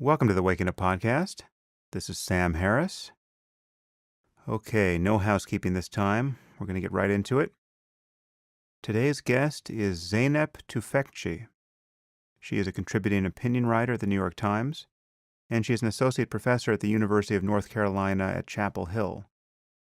Welcome to the Waking Up Podcast. This is Sam Harris. Okay, no housekeeping this time. We're going to get right into it. Today's guest is Zeynep Tufekci. She is a contributing opinion writer at the New York Times, and she is an associate professor at the University of North Carolina at Chapel Hill,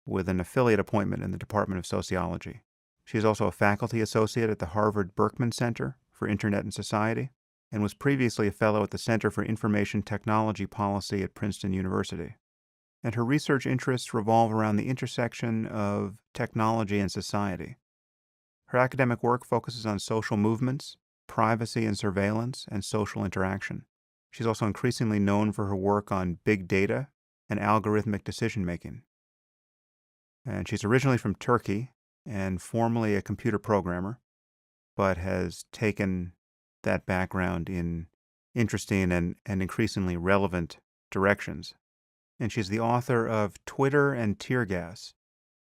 with an affiliate appointment in the Department of Sociology. She is also a faculty associate at the Harvard Berkman Center for Internet and Society, and was previously a fellow at the Center for Information Technology Policy at Princeton University. And her research interests revolve around the intersection of technology and society. Her academic work focuses on social movements, privacy and surveillance, and social interaction. She's also increasingly known for her work on big data and algorithmic decision-making. And she's originally from Turkey and formerly a computer programmer, but has taken that background in interesting and increasingly relevant directions. And she's the author of Twitter and Tear Gas,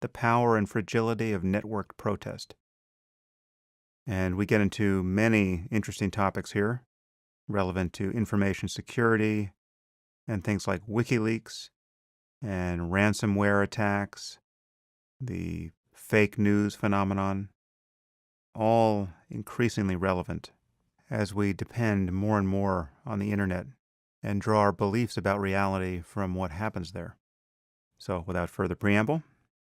The Power and Fragility of Networked Protest. And we get into many interesting topics here, relevant to information security and things like WikiLeaks and ransomware attacks, the fake news phenomenon, all increasingly relevant as we depend more and more on the internet and draw our beliefs about reality from what happens there. So, without further preamble,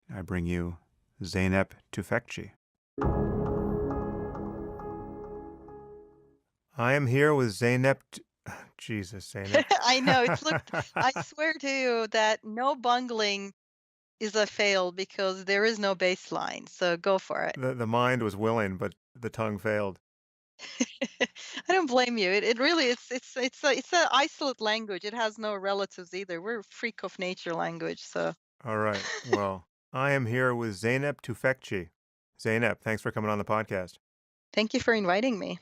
I bring you Zeynep Tufekci. I am here with Zeynep. Jesus, Zeynep. I know. I swear to you that no bungling is a fail because there is no baseline. So go for it. The mind was willing, but the tongue failed. I don't blame you. It really it's a isolate language. It has no relatives either. We're a freak of nature language. So All right. Well, I am here with Zeynep Tufekci. Zeynep, thanks for coming on the podcast. thank you for inviting me.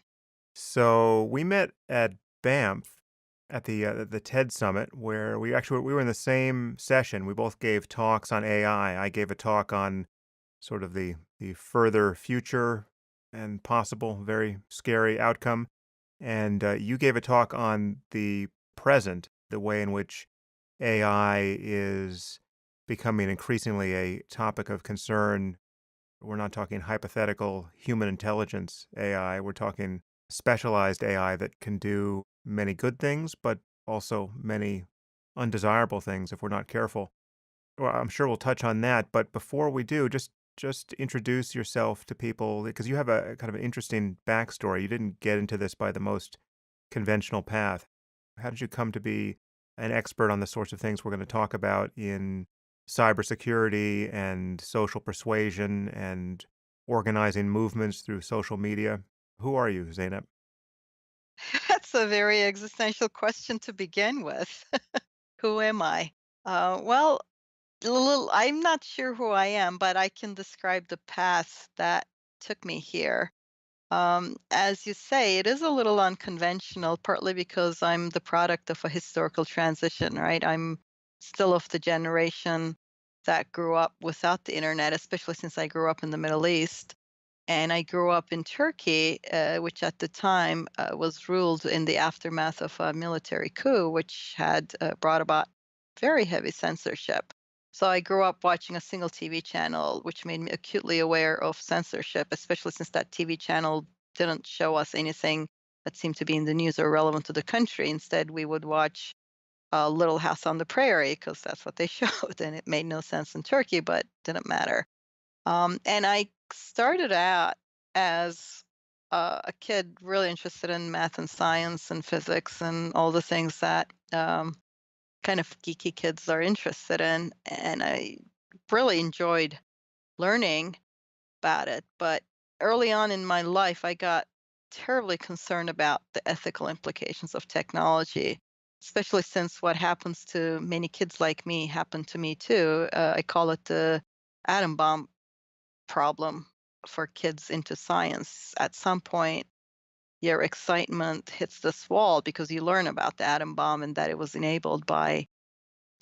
So we met at Banff at the TED Summit, where we were in the same session. We both gave talks on AI. I gave a talk on sort of the further future and possible very scary outcome, and you gave a talk on the present, the way in which AI is becoming increasingly a topic of concern. We're not talking hypothetical human intelligence AI. We're talking specialized AI that can do many good things, but also many undesirable things if we're not careful. Well, I'm sure we'll touch on that, but before we do, just introduce yourself to people because you have a kind of an interesting backstory. You didn't get into this by the most conventional path. How did you come to be an expert on the sorts of things we're going to talk about in cybersecurity and social persuasion and organizing movements through social media? Who are you, Zeynep? That's a very existential question to begin with. Who am I? Well, I'm not sure who I am, but I can describe the path that took me here. As you say, it is a little unconventional, partly because I'm the product of a historical transition, right? I'm still of the generation that grew up without the internet, especially since I grew up in the Middle East. And I grew up in Turkey, which at the time was ruled in the aftermath of a military coup, which had brought about very heavy censorship. So I grew up watching a single TV channel, which made me acutely aware of censorship, especially since that TV channel didn't show us anything that seemed to be in the news or relevant to the country. Instead, we would watch Little House on the Prairie because that's what they showed, and it made no sense in Turkey, but didn't matter. And I started out as a kid really interested in math and science and physics and all the things that kind of geeky kids are interested in. And I really enjoyed learning about it. But early on in my life, I got terribly concerned about the ethical implications of technology, especially since what happens to many kids like me happened to me too. I call it the atom bomb problem for kids into science. At some point, your excitement hits this wall because you learn about the atom bomb and that it was enabled by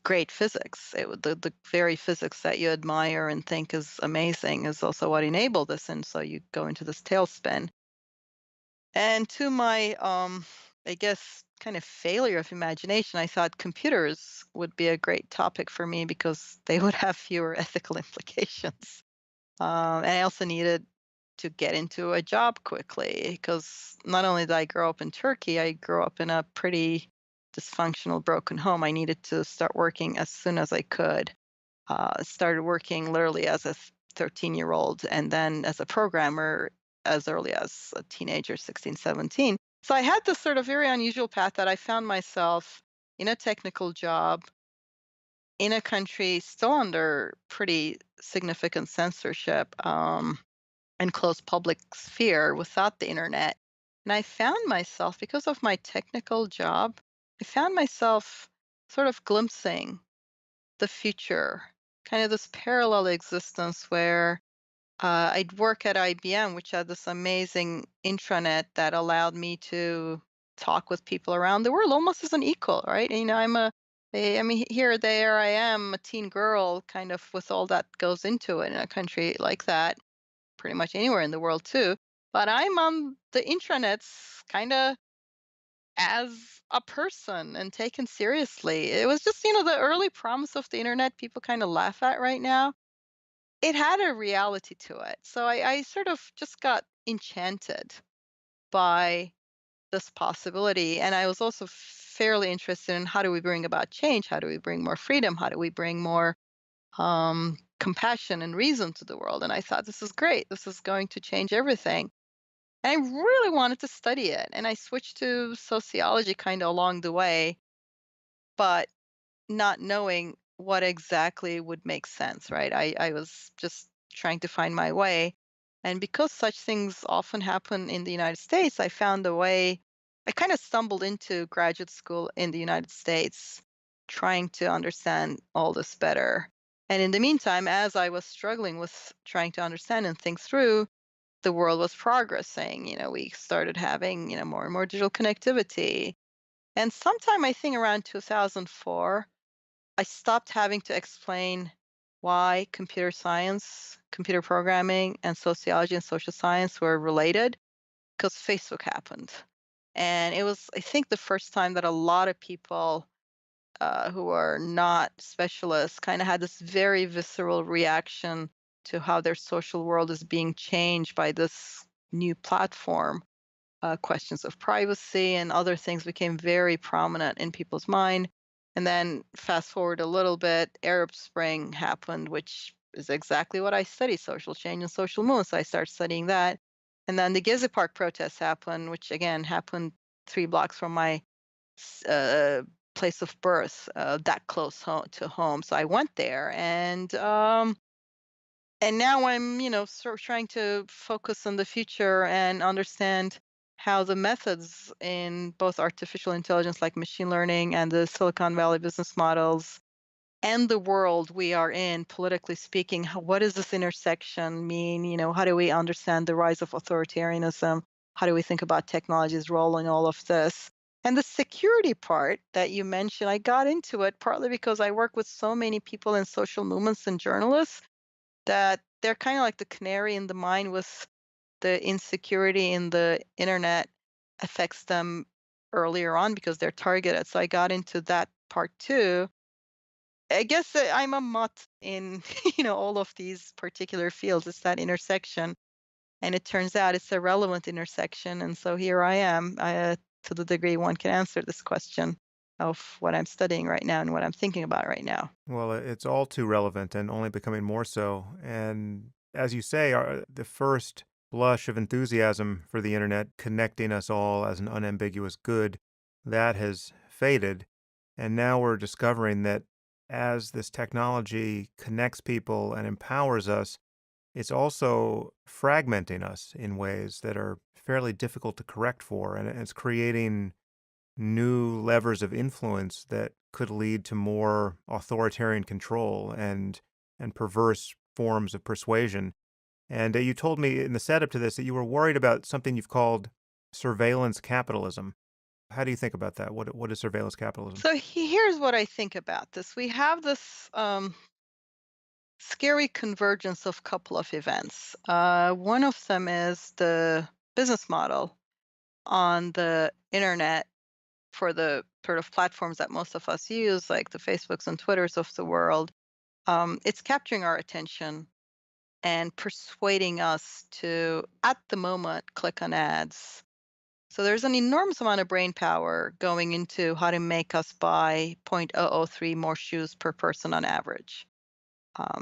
great physics. The very physics that you admire and think is amazing is also what enabled this. And so you go into this tailspin. And to my I guess, kind of failure of imagination, I thought computers would be a great topic for me because they would have fewer ethical implications. And I also needed to get into a job quickly because not only did I grow up in Turkey, I grew up in a pretty dysfunctional, broken home. I needed to start working as soon as I could. Started working literally as a 13-year-old and then as a programmer as early as a teenager, 16, 17. So I had this sort of very unusual path that I found myself in a technical job in a country still under pretty significant censorship and closed public sphere without the internet. And I found myself, because of my technical job, I found myself sort of glimpsing the future, kind of this parallel existence where I'd work at IBM, which had this amazing intranet that allowed me to talk with people around the world almost as an equal, right? And, I mean, here, there I am, a teen girl, kind of with all that goes into it in a country like that, pretty much anywhere in the world too. But I'm on the intranets kind of as a person and taken seriously. It was just, the early promise of the internet people kind of laugh at right now. It had a reality to it. So I sort of just got enchanted by this possibility. And I was also fairly interested in how do we bring about change? How do we bring more freedom? How do we bring more compassion and reason to the world? And I thought, this is great. This is going to change everything. And I really wanted to study it. And I switched to sociology kind of along the way, but not knowing what exactly would make sense, right? I was just trying to find my way. And because such things often happen in the United States, I found a way. I kind of stumbled into graduate school in the United States, trying to understand all this better. And in the meantime, as I was struggling with trying to understand and think through, the world was progressing. We started having, more and more digital connectivity. And sometime I think around 2004, I stopped having to explain why computer science, computer programming, and sociology and social science were related because Facebook happened. And it was, I think, the first time that a lot of people who are not specialists kind of had this very visceral reaction to how their social world is being changed by this new platform. Questions of privacy and other things became very prominent in people's mind. And then fast forward a little bit, Arab Spring happened, which is exactly what I study, social change and social movement. So I started studying that. And then the Gezi Park protests happened, which again happened 3 blocks from my uh, place of birth, that close to home. So I went there, and now I'm, sort of trying to focus on the future and understand how the methods in both artificial intelligence, like machine learning, and the Silicon Valley business models, and the world we are in, politically speaking, what does this intersection mean? How do we understand the rise of authoritarianism? How do we think about technology's role in all of this? And the security part that you mentioned, I got into it partly because I work with so many people in social movements and journalists that they're kind of like the canary in the mine with the insecurity in the internet affects them earlier on because they're targeted. So I got into that part too. I guess I'm a mutt in all of these particular fields. It's that intersection, and it turns out it's a relevant intersection. And so here I am, to the degree one can answer this question of what I'm studying right now and what I'm thinking about right now. Well, it's all too relevant and only becoming more so. And as you say, the first blush of enthusiasm for the internet connecting us all as an unambiguous good, that has faded. And now we're discovering that as this technology connects people and empowers us, it's also fragmenting us in ways that are fairly difficult to correct for. And it's creating new levers of influence that could lead to more authoritarian control and perverse forms of persuasion. And you told me in the setup to this that you were worried about something you've called surveillance capitalism. How do you think about that? What is surveillance capitalism? So here's what I think about this. We have this scary convergence of couple of events. One of them is the business model on the internet for the sort of platforms that most of us use, like the Facebooks and Twitters of the world, it's capturing our attention and persuading us to, at the moment, click on ads. So there's an enormous amount of brain power going into how to make us buy zero point zero zero 0.003 more shoes per person on average.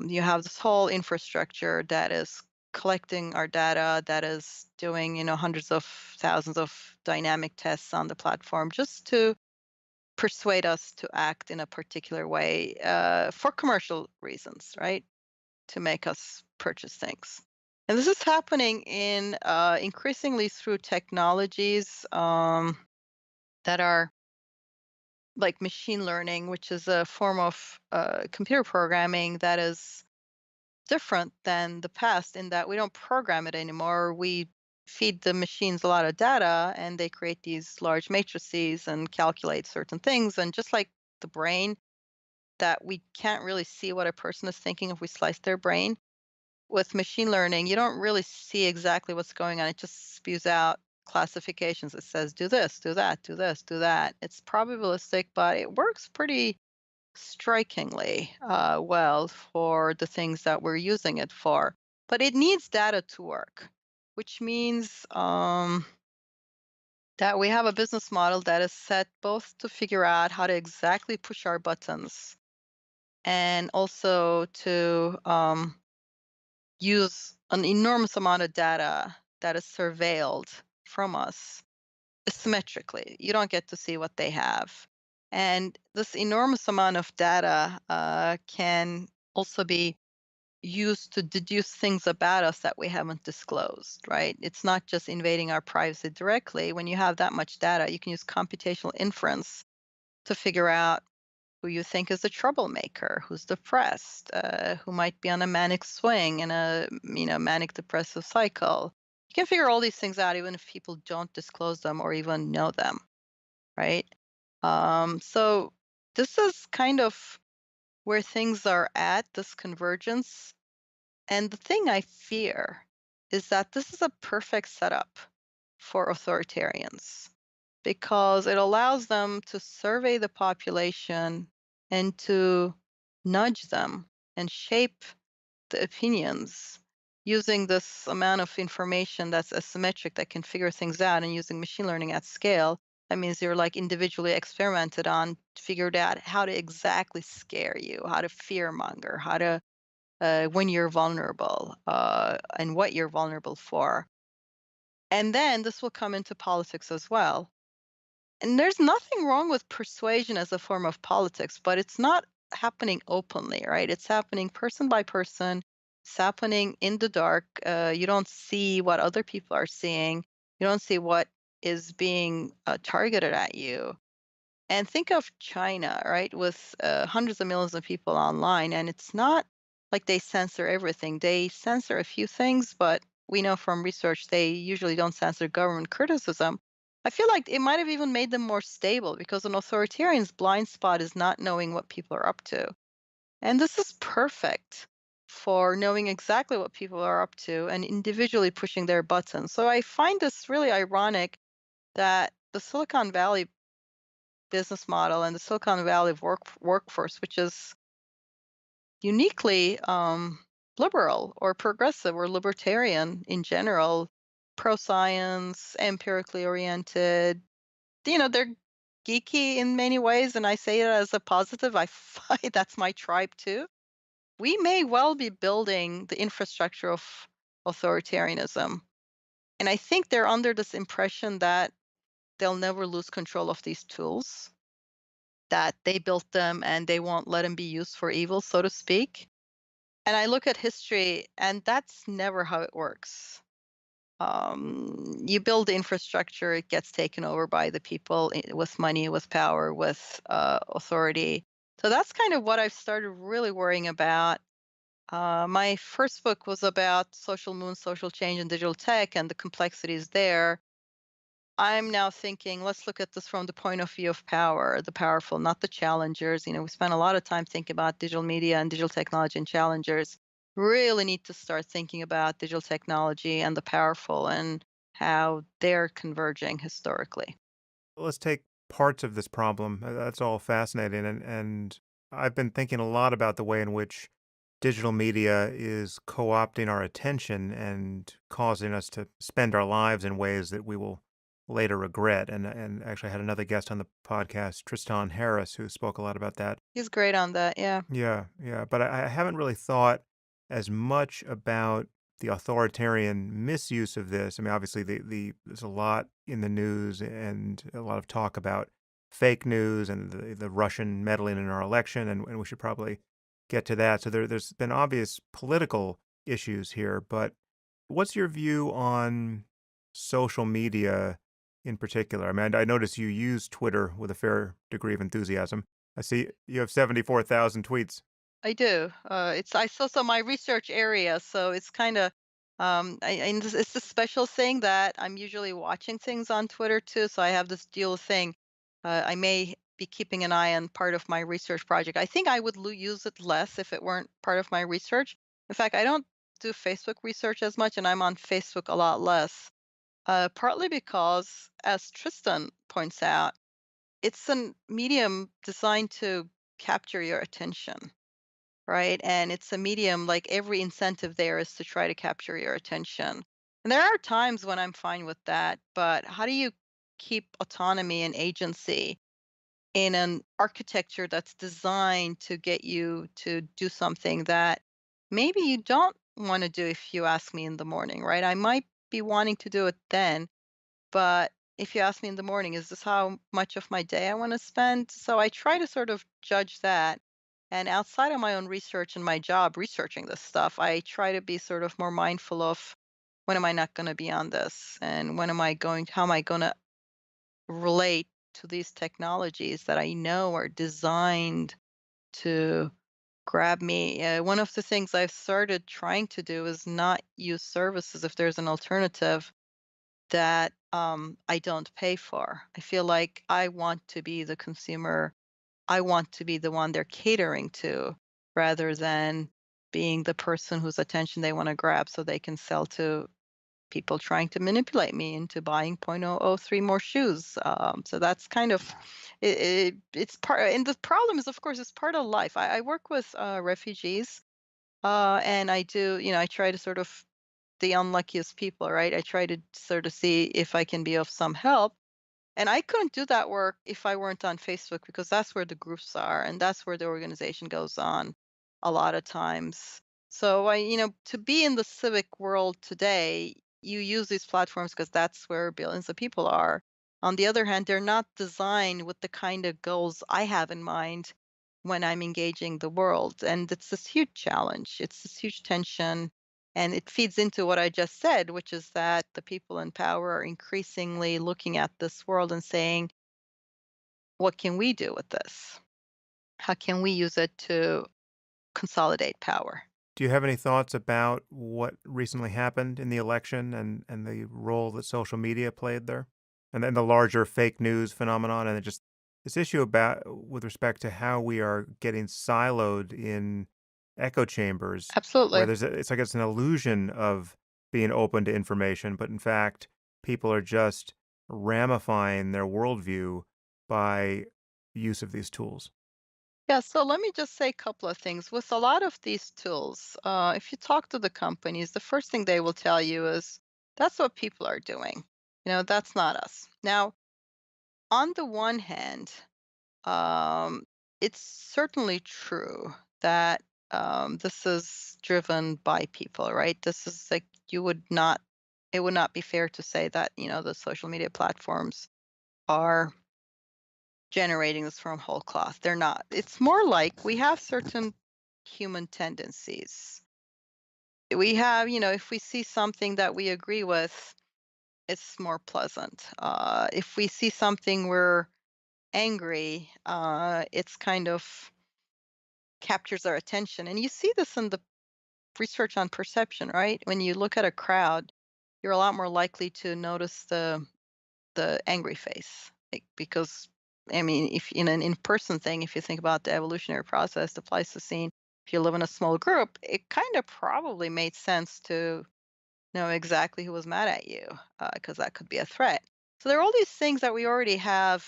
You have this whole infrastructure that is collecting our data, that is doing, hundreds of thousands of dynamic tests on the platform just to persuade us to act in a particular way for commercial reasons, right? To make us purchase things. And this is happening in increasingly through technologies that are like machine learning, which is a form of computer programming that is different than the past in that we don't program it anymore. We feed the machines a lot of data and they create these large matrices and calculate certain things. And just like the brain, that we can't really see what a person is thinking if we slice their brain. With machine learning, you don't really see exactly what's going on. It just spews out classifications. It says, do this, do that, do this, do that. It's probabilistic, but it works pretty strikingly well for the things that we're using it for. But it needs data to work, which means that we have a business model that is set both to figure out how to exactly push our buttons and also to use an enormous amount of data that is surveilled from us symmetrically. You don't get to see what they have. And this enormous amount of data can also be used to deduce things about us that we haven't disclosed, right? It's not just invading our privacy directly. When you have that much data, you can use computational inference to figure out who you think is a troublemaker, who's depressed, who might be on a manic swing in a manic depressive cycle. You can figure all these things out even if people don't disclose them or even know them, right? So this is kind of where things are at, this convergence. And the thing I fear is that this is a perfect setup for authoritarians because it allows them to survey the population and to nudge them and shape the opinions using this amount of information that's asymmetric that can figure things out and using machine learning at scale. That means you're like individually experimented on, figured out how to exactly scare you, how to fear monger, how to when you're vulnerable and what you're vulnerable for. And then this will come into politics as well. And there's nothing wrong with persuasion as a form of politics, but it's not happening openly, right? It's happening person by person. It's happening in the dark. You don't see what other people are seeing. You don't see what is being targeted at you. And think of China, right, with hundreds of millions of people online, and it's not like they censor everything. They censor a few things, but we know from research they usually don't censor government criticism. I feel like it might have even made them more stable because an authoritarian's blind spot is not knowing what people are up to. And this is perfect for knowing exactly what people are up to and individually pushing their buttons. So I find this really ironic that the Silicon Valley business model and the Silicon Valley workforce, which is uniquely liberal or progressive or libertarian in general, pro science, empirically oriented. They're geeky in many ways, and I say it as a positive. I find that's my tribe too. We may well be building the infrastructure of authoritarianism. And I think they're under this impression that they'll never lose control of these tools, that they built them and they won't let them be used for evil, so to speak. And I look at history, and that's never how it works. You build the infrastructure, it gets taken over by the people with money, with power, with authority. So that's kind of what I've started really worrying about. My first book was about social moon, social change, and digital tech and the complexities there. I'm now thinking, let's look at this from the point of view of power, the powerful, not the challengers. We spend a lot of time thinking about digital media and digital technology and challengers. Really need to start thinking about digital technology and the powerful and how they're converging historically. Let's take parts of this problem. That's all fascinating, and I've been thinking a lot about the way in which digital media is co-opting our attention and causing us to spend our lives in ways that we will later regret. And actually, I had another guest on the podcast, Tristan Harris, who spoke a lot about that. He's great on that, yeah. Yeah, yeah, but I haven't really thought as much about the authoritarian misuse of this. I mean, obviously, there's a lot in the news and a lot of talk about fake news and the Russian meddling in our election, and we should probably get to that. So there's been obvious political issues here, but what's your view on social media in particular? I mean, I notice you use Twitter with a fair degree of enthusiasm. I see you have 74,000 tweets. I do. It's also my research area, so it's kind of and it's a special thing that I'm usually watching things on Twitter too. So I have this dual thing. I may be keeping an eye on part of my research project. I think I would use it less if it weren't part of my research. In fact, I don't do Facebook research as much, and I'm on Facebook a lot less. Partly because, as Tristan points out, it's a medium designed to capture your attention, right? And it's a medium, like every incentive there is to try to capture your attention. And there are times when I'm fine with that, but how do you keep autonomy and agency in an architecture that's designed to get you to do something that maybe you don't want to do if you ask me in the morning, right? I might be wanting to do it then, but if you ask me in the morning, is this how much of my day I want to spend? So I try to sort of judge that. And outside of my own research and my job researching this stuff, I try to be sort of more mindful of when am I not going to be on this, and how am I going to relate to these technologies that I know are designed to grab me. One of the things I've started trying to do is not use services if there's an alternative that I don't pay for. I feel like I want to be the consumer. I want to be the one they're catering to rather than being the person whose attention they want to grab so they can sell to people trying to manipulate me into buying point oh oh 0.003 more shoes. So that's kind of it's part, and the problem is, of course, it's part of life. I work with refugees, and I do, I try to sort of the unluckiest people, right? I try to sort of see if I can be of some help. And I couldn't do that work if I weren't on Facebook because that's where the groups are and that's where the organization goes on a lot of times. So to be in the civic world today, you use these platforms because that's where billions of people are. On the other hand, they're not designed with the kind of goals I have in mind when I'm engaging the world. And it's this huge challenge. It's this huge tension. And it feeds into what I just said, which is that the people in power are increasingly looking at this world and saying, what can we do with this? How can we use it to consolidate power? Do you have any thoughts about what recently happened in the election and the role that social media played there? And then the larger fake news phenomenon and just this issue about with respect to how we are getting siloed in echo chambers where Absolutely. it's like it's an illusion of being open to information, but in fact, people are just ramifying their worldview by use of these tools. Yeah, so let me just say a couple of things. With a lot of these tools, if you talk to the companies, the first thing they will tell you is that's what people are doing. That's not us. Now, on the one hand, Um, it's certainly true that this is driven by people, right? This is like it would not be fair to say that, the social media platforms are generating this from whole cloth. They're not. It's more like we have certain human tendencies. We have, if we see something that we agree with, it's more pleasant. If we see something we're angry, it's kind of captures our attention. And you see this in the research on perception, right? When you look at a crowd, you're a lot more likely to notice the angry face. Because I mean, if in an in-person thing, if you think about the evolutionary process, the Pleistocene, if you live in a small group, it kind of probably made sense to know exactly who was mad at you, because that could be a threat. So there are all these things that we already have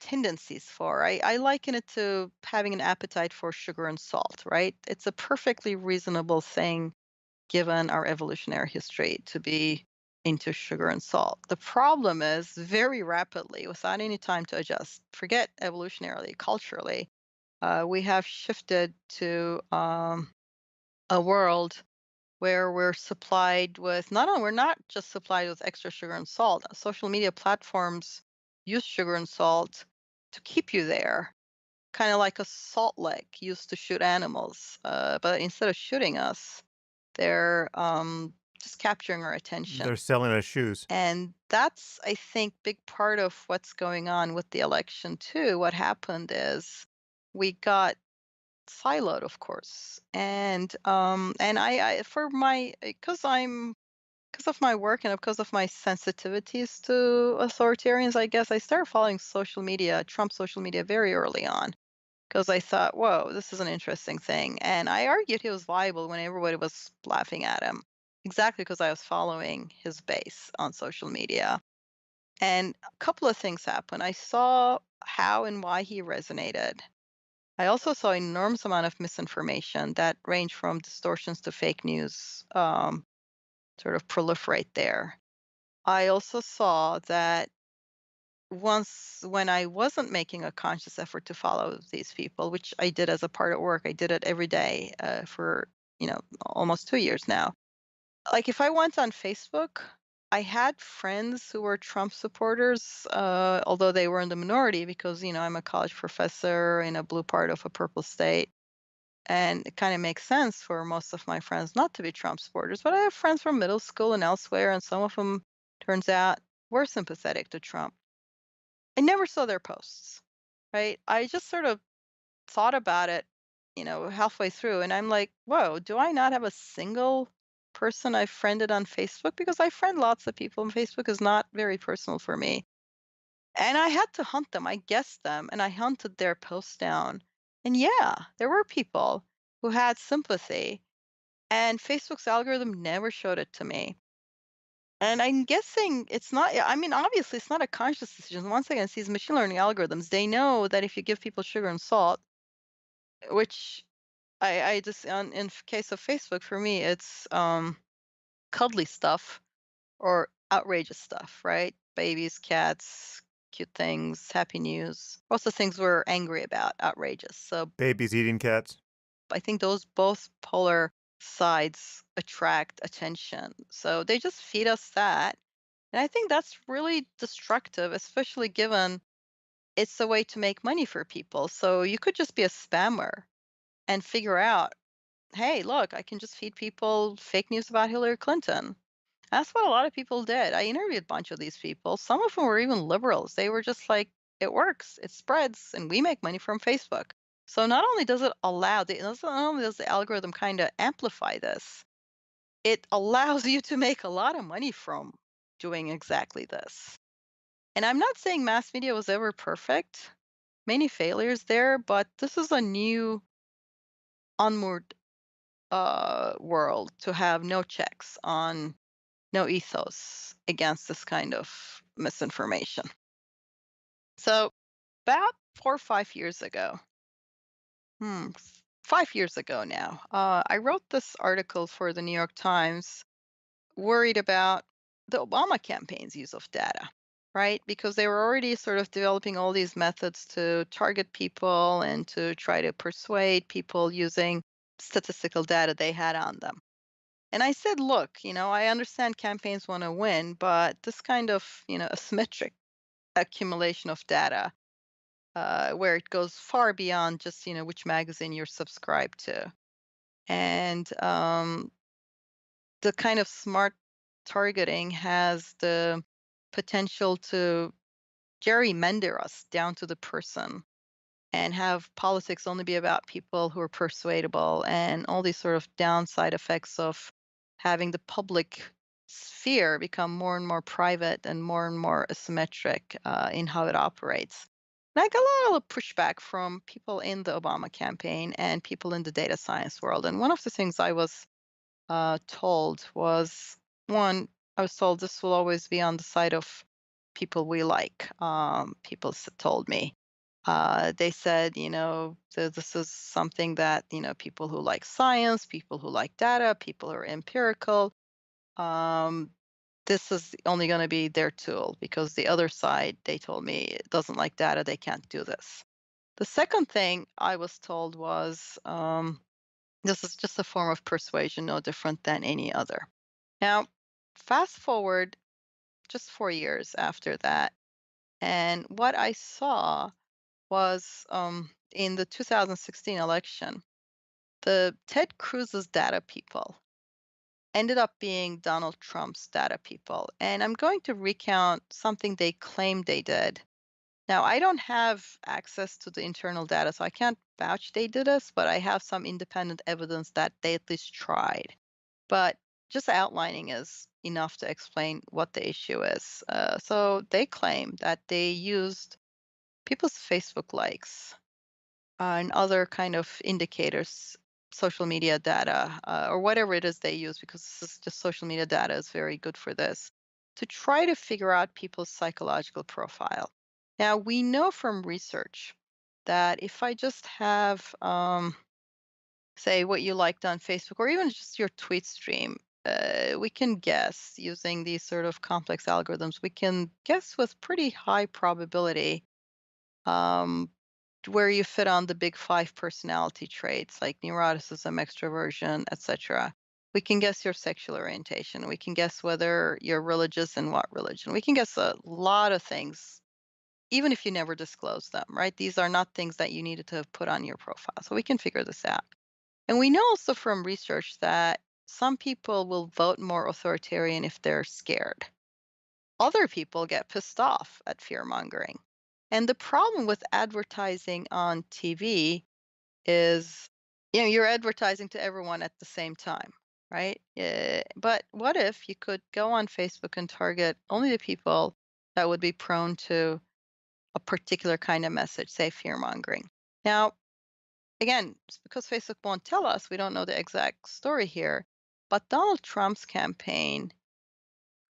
tendencies for. I liken it to having an appetite for sugar and salt, right? It's a perfectly reasonable thing given our evolutionary history to be into sugar and salt. The problem is very rapidly, without any time to adjust, forget evolutionarily, culturally, we have shifted to a world where we're supplied with not only we're not just supplied with extra sugar and salt. Social media platforms use sugar and salt to keep you there, kind of like a salt lick used to shoot animals. But instead of shooting us, they're just capturing our They're attention. selling us shoes. And that's, I think, big part of what's going on with the election too. What happened is we got siloed, of course, and I for my because of my work and because of my sensitivities to authoritarians, I guess I started following social media, Trump social media, very early on because I thought, whoa, this is an interesting thing. And I argued he was viable when everybody was laughing at him, exactly because I was following his base on social media. And a couple of things happened. I saw how and why he resonated. I also saw an enormous amount of misinformation that ranged from distortions to fake news sort of proliferate there. I also saw that once when I wasn't making a conscious effort to follow these people, which I did as a part of work, I did it every day for almost 2 years now. Like if I went on Facebook, I had friends who were Trump supporters, although they were in the minority because I'm a college professor in a blue part of a purple state. And it kind of makes sense for most of my friends not to be Trump supporters. But I have friends from middle school and elsewhere, and some of them, turns out, were sympathetic to Trump. I never saw their posts, right? I just sort of thought about it, halfway through, and I'm like, whoa, do I not have a single person I've friended on Facebook? Because I friend lots of people, and Facebook is not very personal for me. And I had to hunt them. I guessed them, and I hunted their posts down. And yeah, there were people who had sympathy, and Facebook's algorithm never showed it to me. And I'm guessing it's not, I mean, obviously, it's not a conscious decision. Once again, it's these machine learning algorithms. They know that if you give people sugar and salt, which I just, case of Facebook, for me, it's cuddly stuff or outrageous stuff, right? Babies, cats, cute things, happy news. Most of the things we're angry about, outrageous. So Babies eating cats. I think those both polar sides attract attention. So they just feed us that. And I think that's really destructive, especially given it's a way to make money for people. So you could just be a spammer and figure out, hey, look, I can just feed people fake news about Hillary Clinton. That's what a lot of people did. I interviewed a bunch of these people. Some of them were even liberals. They were just like, it works, it spreads, and we make money from Facebook. So not only does it allow not only does the algorithm kind of amplify this, it allows you to make a lot of money from doing exactly this. And I'm not saying mass media was ever perfect. Many failures there, but this is a new onward world to have no checks on no ethos against this kind of misinformation. So, about 4 or 5 years ago, 5 years ago now, I wrote this article for the New York Times, worried about the Obama campaign's use of data, right? Because they were already sort of developing all these methods to target people and to try to persuade people using statistical data they had on them. And I said, look, I understand campaigns want to win, but this kind of, asymmetric accumulation of data, where it goes far beyond just, which magazine you're subscribed to. And the kind of smart targeting has the potential to gerrymander us down to the person and have politics only be about people who are persuadable and all these sort of downside effects of having the public sphere become more and more private and more asymmetric in how it operates. And I got a lot of pushback from people in the Obama campaign and people in the data science world. And one of the things I was told was one, I was told this will always be on the side of people we like. People told me. They said, this is something that, people who like science, people who like data, people who are empirical, um, this is only going to be their tool because the other side, they told me, it doesn't like data. They can't do this. The second thing I was told was this is just a form of persuasion, no different than any other. Now, fast forward just 4 years after that, and what I saw was in the 2016 election, the Ted Cruz's data people ended up being Donald Trump's data people. And I'm going to recount something they claimed they did. Now, I don't have access to the internal data, so I can't vouch they did this, but I have some independent evidence that they at least tried. But just outlining is enough to explain what the issue is. So they claim that they used people's Facebook likes and other kind of indicators, social media data, or whatever it is they use, because this is just social media data is very good for this, to try to figure out people's psychological profile. Now, we know from research that if I just have, say, what you liked on Facebook or even just your tweet stream, we can guess using these sort of complex algorithms, we can guess with pretty high probability um, where you fit on the big five personality traits like neuroticism, extroversion, etc. We can guess your sexual orientation. We can guess whether you're religious and what religion. We can guess a lot of things, even if you never disclose them, right? These are not things that you needed to have put on your profile. So we can figure this out. And we know also from research that some people will vote more authoritarian if they're scared. Other people get pissed off at fear mongering. And the problem with advertising on TV is, you're advertising to everyone at the same time, right? But what if you could go on Facebook and target only the people that would be prone to a particular kind of message, say fear mongering? Now, again, it's because Facebook won't tell us, we don't know the exact story here. But Donald Trump's campaign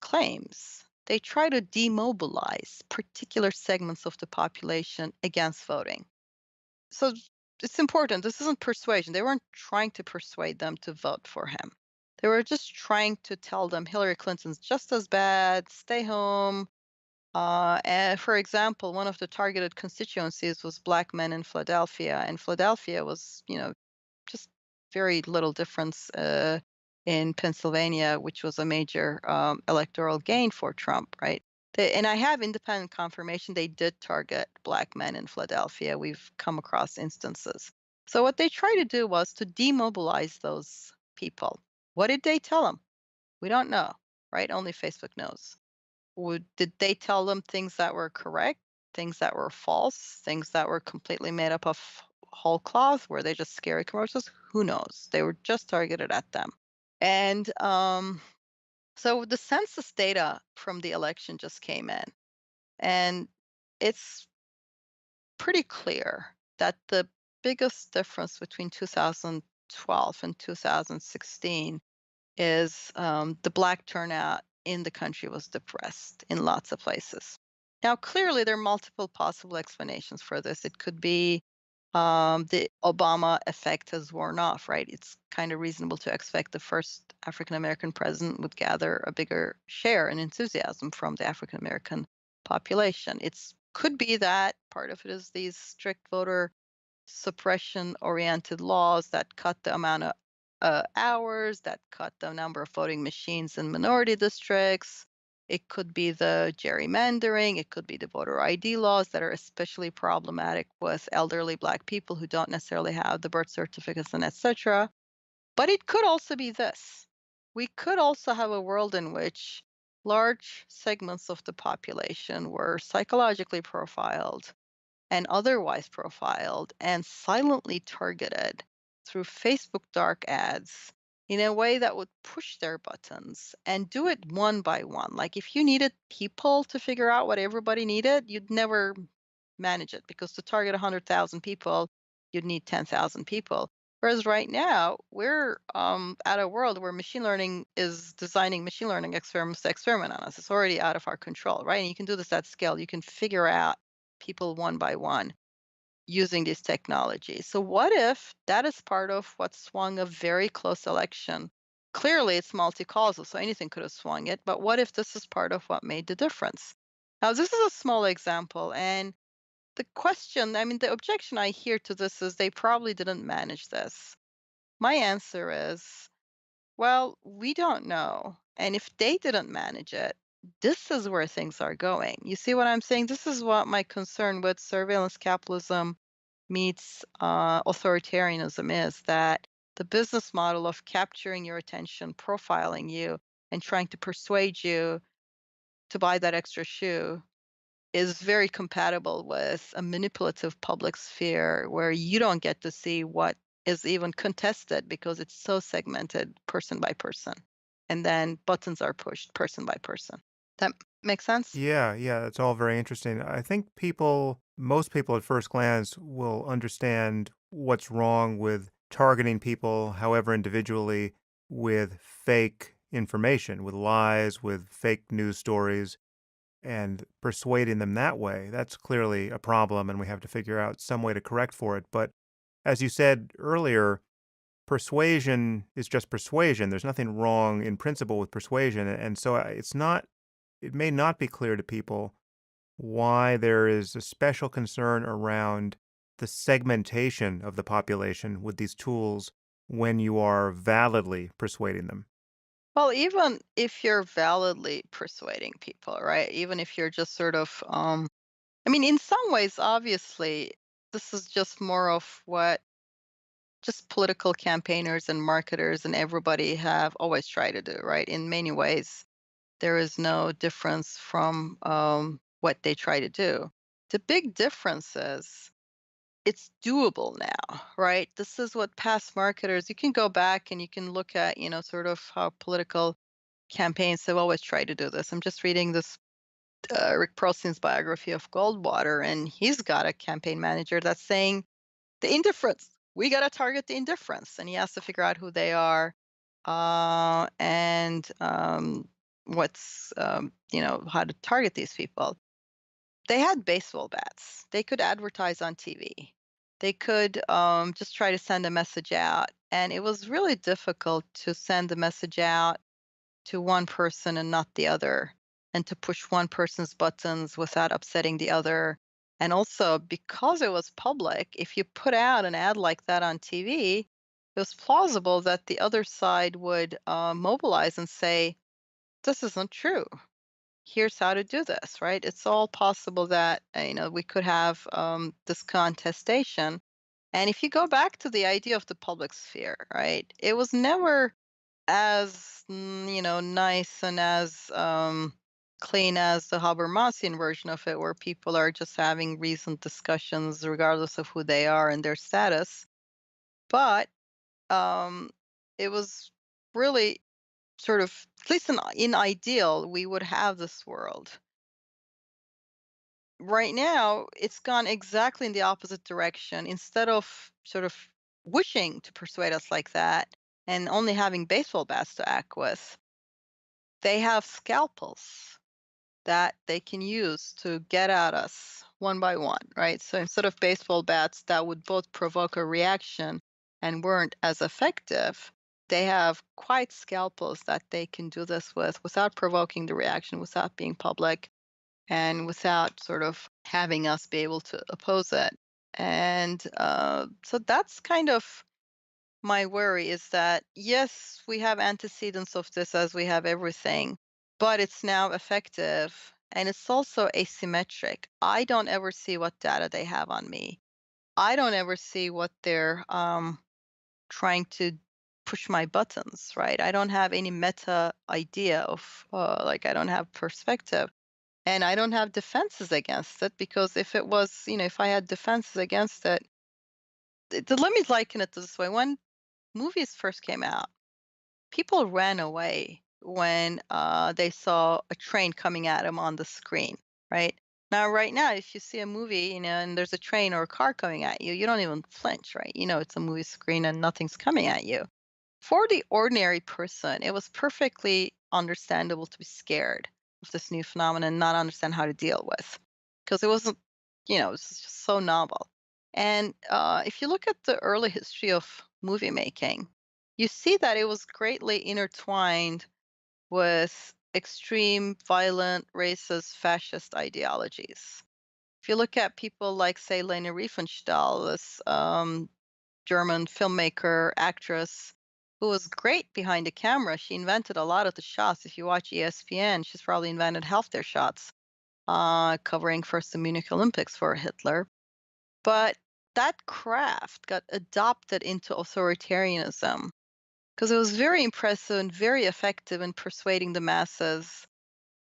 claims they try to demobilize particular segments of the population against voting. So it's important. This isn't persuasion. They weren't trying to persuade them to vote for him. They were just trying to tell them Hillary Clinton's just as bad, stay home. And for example, one of the targeted constituencies was black men in Philadelphia, and Philadelphia was, just very little difference in Pennsylvania, which was a major electoral gain for Trump, right? And I have independent confirmation they did target black men in Philadelphia. We've come across instances. So what they tried to do was to demobilize those people. What did they tell them? We don't know, right? Only Facebook knows. Did they tell them things that were correct, things that were false, things that were completely made up of whole cloth? Were they just scary commercials? Who knows? They were just targeted at them. And so the census data from the election just came in, and it's pretty clear that the biggest difference between 2012 and 2016 is the black turnout in the country was depressed in lots of places. Now, clearly, there are multiple possible explanations for this. It could be the Obama effect has worn off, right? It's kind of reasonable to expect the first African American president would gather a bigger share and enthusiasm from the African American population. It could be that part of it is these strict voter suppression oriented laws that cut the amount of hours, that cut the number of voting machines in minority districts. It could be the gerrymandering. It could be the voter ID laws that are especially problematic with elderly Black people who don't necessarily have the birth certificates and etc. But it could also be this. We could also have a world in which large segments of the population were psychologically profiled and otherwise profiled and silently targeted through Facebook dark ads in a way that would push their buttons and do it one by one. Like if you needed people to figure out what everybody needed, you'd never manage it because to target 100,000 people, you'd need 10,000 people. Whereas right now, we're at a world where machine learning is designing machine learning experiments to experiment on us. It's already out of our control, right? And you can do this at scale. You can figure out people one by one using these technologies. So, what if that is part of what swung a very close election? Clearly, it's multi causal, so anything could have swung it. But what if this is part of what made the difference? Now, this is a small example. And the question, I mean, the objection I hear to this is they probably didn't manage this. My answer is, well, we don't know. And if they didn't manage it, this is where things are going. You see what I'm saying? This is what my concern with surveillance capitalism meets authoritarianism is that the business model of capturing your attention, profiling you, and trying to persuade you to buy that extra shoe is very compatible with a manipulative public sphere where you don't get to see what is even contested because it's so segmented person by person. And then buttons are pushed person by person. That makes sense? Yeah, yeah, it's all very interesting. I think most people at first glance will understand what's wrong with targeting people, however individually, with fake information, with lies, with fake news stories, and persuading them that way. That's clearly a problem, and we have to figure out some way to correct for it. But as you said earlier, persuasion is just persuasion. There's nothing wrong in principle with persuasion. And so it may not be clear to people why there is a special concern around the segmentation of the population with these tools when you are validly persuading them. Well, even if you're validly persuading people, right? Even if you're just sort of, I mean, in some ways, obviously, this is just more of what just political campaigners and marketers and everybody have always tried to do, right? In many ways, there is no difference from what they try to do. The big difference is it's doable now, right? This is what past marketers, you can go back and you can look at, sort of how political campaigns have always tried to do this. I'm just reading this Rick Perlstein's biography of Goldwater, and he's got a campaign manager that's saying the indifference. We got to target the indifference, and he has to figure out who they are, and what's how to target these people. They had baseball bats. They could advertise on TV. They could just try to send a message out, and it was really difficult to send the message out to one person and not the other, and to push one person's buttons without upsetting the other. And also, because it was public, if you put out an ad like that on TV, it was plausible that the other side would mobilize and say, "This isn't true. Here's how to do this." Right? It's all possible that we could have this contestation. And if you go back to the idea of the public sphere, right, it was never as nice and as clean as the Habermasian version of it, where people are just having reasoned discussions regardless of who they are and their status. But um, it was really sort of, at least in ideal, we would have this world. Right now, it's gone exactly in the opposite direction. Instead of sort of wishing to persuade us like that and only having baseball bats to act with, they have scalpels that they can use to get at us one by one, right? So instead of baseball bats that would both provoke a reaction and weren't as effective, they have quite scalpels that they can do this with without provoking the reaction, without being public, and without sort of having us be able to oppose it. And so that's kind of my worry, is that yes, we have antecedents of this as we have everything, but it's now effective and it's also asymmetric. I don't ever see what data they have on me. I don't ever see what they're trying to push my buttons, right? I don't have any meta idea of like, I don't have perspective. And I don't have defenses against it, because if it was, if I had defenses against it, let me liken it this way. When movies first came out, people ran away when they saw a train coming at them on the screen, right? Now, right now, if you see a movie, and there's a train or a car coming at you, you don't even flinch, right? You know it's a movie screen and nothing's coming at you. For the ordinary person, it was perfectly understandable to be scared of this new phenomenon and not understand how to deal with, because it wasn't, it was just so novel. And if you look at the early history of movie making, you see that it was greatly intertwined with extreme, violent, racist, fascist ideologies. If you look at people like, say, Leni Riefenstahl, this German filmmaker, actress, who was great behind the camera. She invented a lot of the shots. If you watch ESPN, she's probably invented half their shots, covering first the Munich Olympics for Hitler. But that craft got adopted into authoritarianism because it was very impressive and very effective in persuading the masses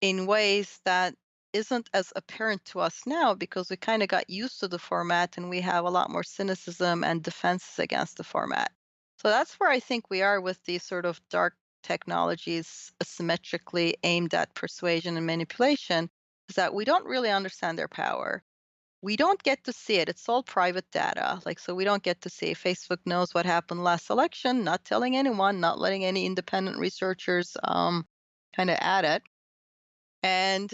in ways that isn't as apparent to us now because we kind of got used to the format and we have a lot more cynicism and defenses against the format. So that's where I think we are with these sort of dark technologies asymmetrically aimed at persuasion and manipulation, is that we don't really understand their power. We don't get to see it. It's all private data. Like, so we don't get to see. Facebook knows what happened last election, not telling anyone, not letting any independent researchers kind of add it, and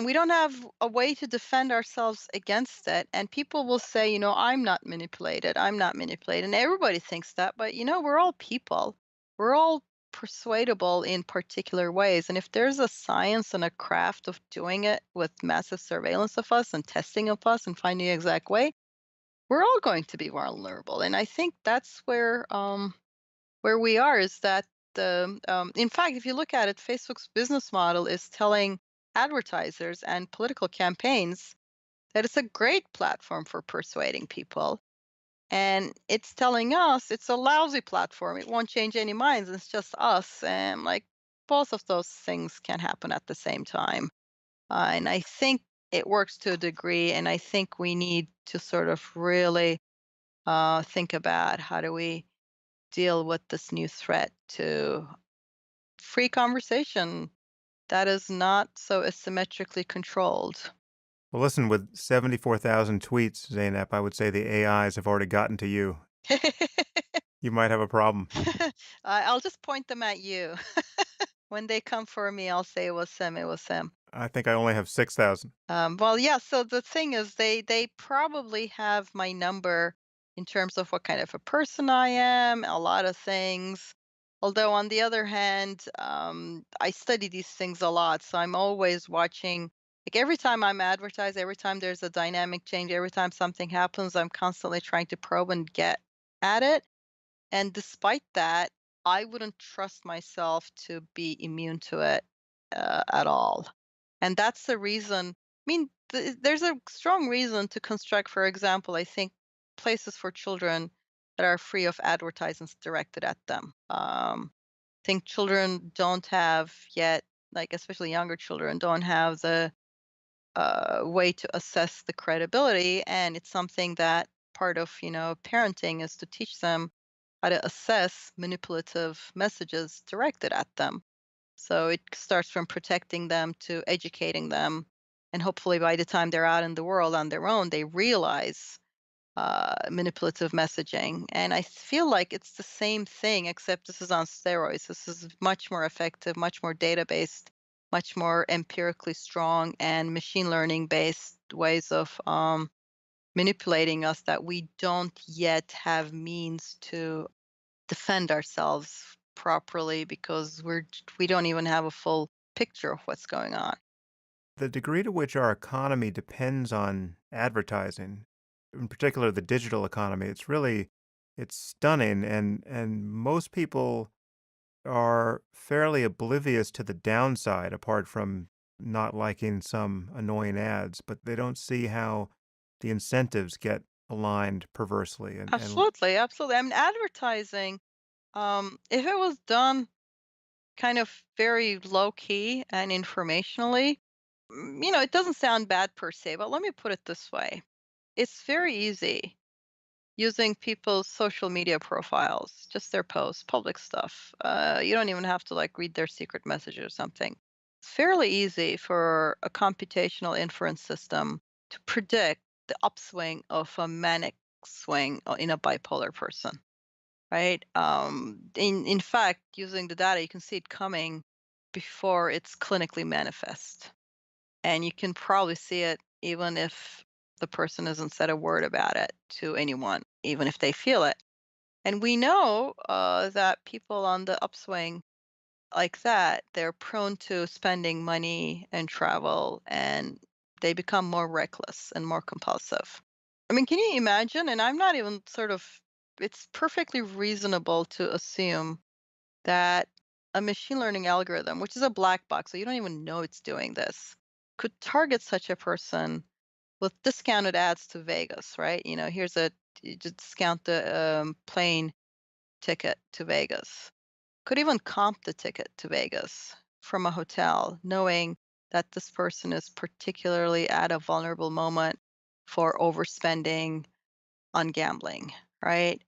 we don't have a way to defend ourselves against it. And people will say, I'm not manipulated, I'm not manipulated, and everybody thinks that. But we're all people, we're all persuadable in particular ways. And if there's a science and a craft of doing it with massive surveillance of us and testing of us and finding the exact way, we're all going to be vulnerable. And I think that's where we are, is that in fact, if you look at it, Facebook's business model is telling advertisers and political campaigns that it's a great platform for persuading people. And it's telling us it's a lousy platform. It won't change any minds. It's just us. And like, both of those things can happen at the same time. And I think it works to a degree. And I think we need to sort of really think about how do we deal with this new threat to free conversation that is not so asymmetrically controlled. Well, listen, with 74,000 tweets, Zeynep, I would say the AIs have already gotten to you. You might have a problem. I'll just point them at you. When they come for me, I'll say it was him, it was him. I think I only have 6,000. Well, yeah, so the thing is they probably have my number in terms of what kind of a person I am, a lot of things. Although on the other hand, I study these things a lot, so I'm always watching. Like every time I'm advertised, every time there's a dynamic change, every time something happens, I'm constantly trying to probe and get at it. And despite that, I wouldn't trust myself to be immune to it at all. And that's the reason. I mean, there's a strong reason to construct, for example, I think, places for children that are free of advertisements directed at them. I think children don't have yet, like especially younger children, don't have the way to assess the credibility, and it's something that part of parenting is to teach them how to assess manipulative messages directed at them. So it starts from protecting them to educating them. And hopefully, by the time they're out in the world on their own, they realize manipulative messaging. And I feel like it's the same thing, except this is on steroids. This is much more effective, much more data based, much more empirically strong, and machine learning based ways of manipulating us that we don't yet have means to defend ourselves properly because we don't even have a full picture of what's going on. The degree to which our economy depends on advertising, in particular the digital economy, it's stunning, and most people are fairly oblivious to the downside apart from not liking some annoying ads, but they don't see how the incentives get aligned perversely and Absolutely, absolutely. I mean, advertising, if it was done kind of very low key and informationally, it doesn't sound bad per se, but let me put it this way. It's very easy using people's social media profiles, just their posts, public stuff. You don't even have to like read their secret message or something. It's fairly easy for a computational inference system to predict the upswing of a manic swing in a bipolar person, right? In fact, using the data, you can see it coming before it's clinically manifest, and you can probably see it even if the person hasn't said a word about it to anyone, even if they feel it. And we know that people on the upswing like that, they're prone to spending money and travel, and they become more reckless and more compulsive. I mean, can you imagine? And I'm not even sort of, it's perfectly reasonable to assume that a machine learning algorithm, which is a black box, so you don't even know it's doing this, could target such a person with discounted ads to Vegas, right? Here's you just discount the plane ticket to Vegas, could even comp the ticket to Vegas from a hotel, knowing that this person is particularly at a vulnerable moment for overspending on gambling, right?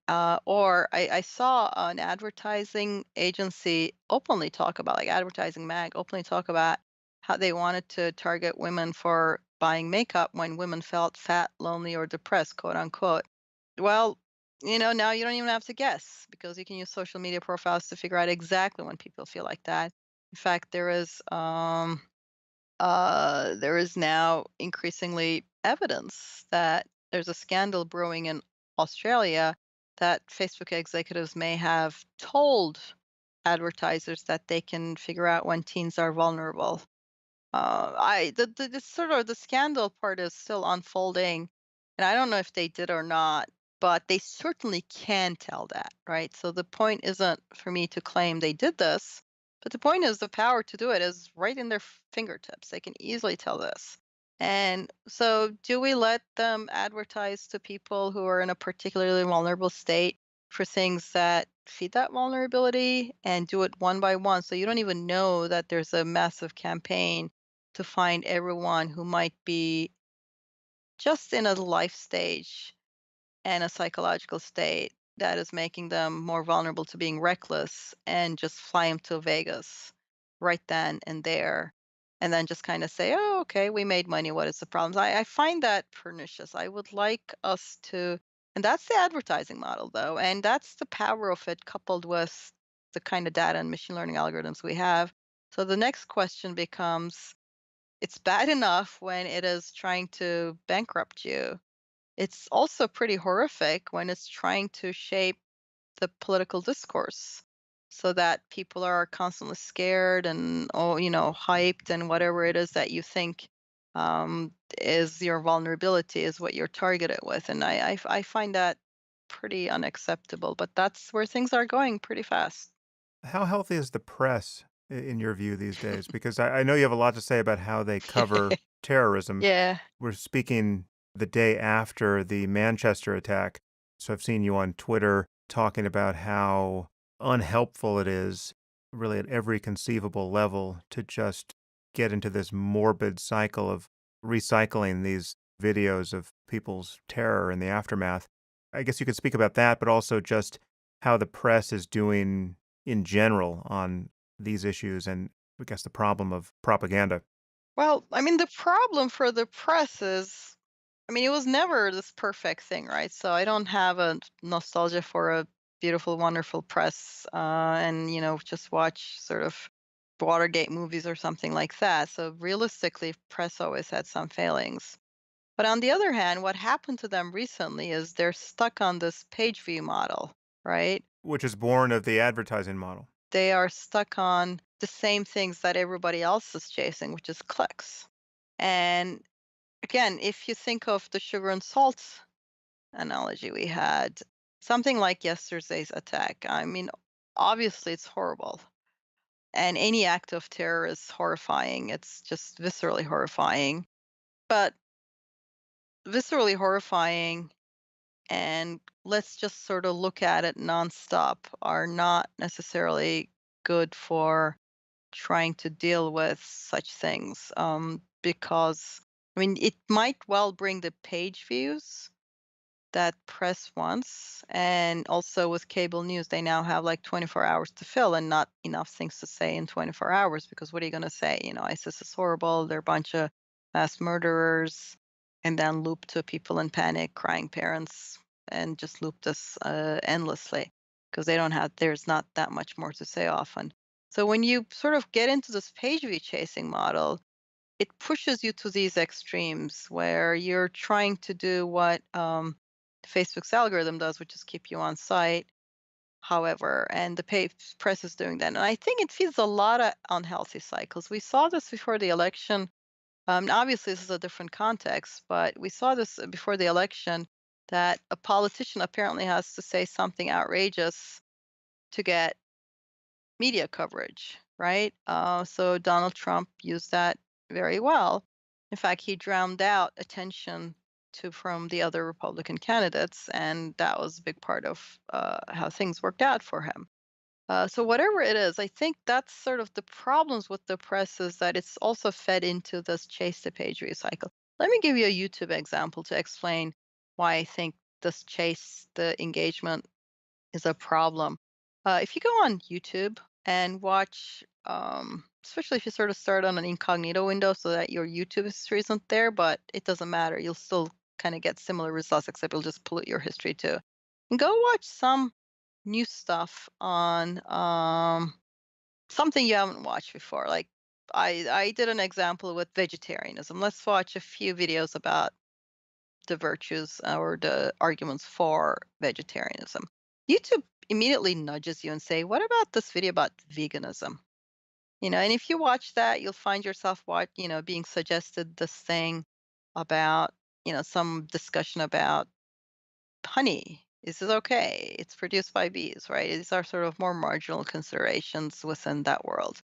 Or I saw an advertising agency openly talk about, like Advertising Mag, openly talk about how they wanted to target women for buying makeup when women felt fat, lonely, or depressed, quote unquote. Well, now you don't even have to guess because you can use social media profiles to figure out exactly when people feel like that. In fact, there is now increasingly evidence that there's a scandal brewing in Australia that Facebook executives may have told advertisers that they can figure out when teens are vulnerable. I the sort of the scandal part is still unfolding, and I don't know if they did or not, but they certainly can tell that, right? So the point isn't for me to claim they did this, but the point is the power to do it is right in their fingertips. They can easily tell this. And so, do we let them advertise to people who are in a particularly vulnerable state for things that feed that vulnerability and do it one by one? So you don't even know that there's a massive campaign to find everyone who might be just in a life stage and a psychological state that is making them more vulnerable to being reckless and just fly them to Vegas right then and there. And then just kind of say, oh, okay, we made money. What is the problem? I find that pernicious. I would like us to, and that's the advertising model, though. And that's the power of it coupled with the kind of data and machine learning algorithms we have. So the next question becomes, it's bad enough when it is trying to bankrupt you. It's also pretty horrific when it's trying to shape the political discourse so that people are constantly scared and, oh, hyped, and whatever it is that you think is your vulnerability is what you're targeted with. And I find that pretty unacceptable, but that's where things are going pretty fast. How healthy is the press in your view these days? Because I know you have a lot to say about how they cover terrorism. Yeah. We're speaking the day after the Manchester attack. So I've seen you on Twitter talking about how unhelpful it is, really at every conceivable level, to just get into this morbid cycle of recycling these videos of people's terror in the aftermath. I guess you could speak about that, but also just how the press is doing in general on these issues and I guess the problem of propaganda. Well, I mean, the problem for the press is, I mean, it was never this perfect thing, right? So I don't have a nostalgia for a beautiful, wonderful press, and just watch sort of Watergate movies or something like that. So realistically, press always had some failings. But on the other hand, what happened to them recently is they're stuck on this page view model, right? Which is born of the advertising model. They are stuck on the same things that everybody else is chasing, which is clicks. And again, if you think of the sugar and salt analogy we had, something like yesterday's attack, I mean, obviously it's horrible. And any act of terror is horrifying. It's just viscerally horrifying. But viscerally horrifying and let's just sort of look at it nonstop are not necessarily good for trying to deal with such things, because I mean it might well bring the page views, that press wants. And also with cable news, they now have like 24 hours to fill and not enough things to say in 24 hours because what are you going to say? ISIS is horrible. They're a bunch of mass murderers. And then loop to people in panic, crying parents, and just loop this endlessly because there's not that much more to say often. So when you sort of get into this page view chasing model, it pushes you to these extremes where you're trying to do what Facebook's algorithm does, which is keep you on site. However, and the press is doing that. And I think it feeds a lot of unhealthy cycles. We saw this before the election. Obviously, this is a different context, but we saw this before the election that a politician apparently has to say something outrageous to get media coverage, right? So Donald Trump used that very well. In fact, he drowned out attention from the other Republican candidates, and that was a big part of how things worked out for him. So whatever it is, I think that's sort of the problems with the press is that it's also fed into this chase the page recycle. Let me give you a YouTube example to explain why I think this chase the engagement is a problem. If you go on YouTube and watch, especially if you sort of start on an incognito window so that your YouTube history isn't there, but it doesn't matter. You'll still kind of get similar results, except it'll just pollute your history too. And go watch some new stuff on something you haven't watched before. Like I did an example with vegetarianism. Let's watch a few videos about the virtues or the arguments for vegetarianism. YouTube immediately nudges you and say, "What about this video about veganism?" And if you watch that, you'll find yourself being suggested this thing about, some discussion about honey. Is this okay? It's produced by bees, right? These are sort of more marginal considerations within that world.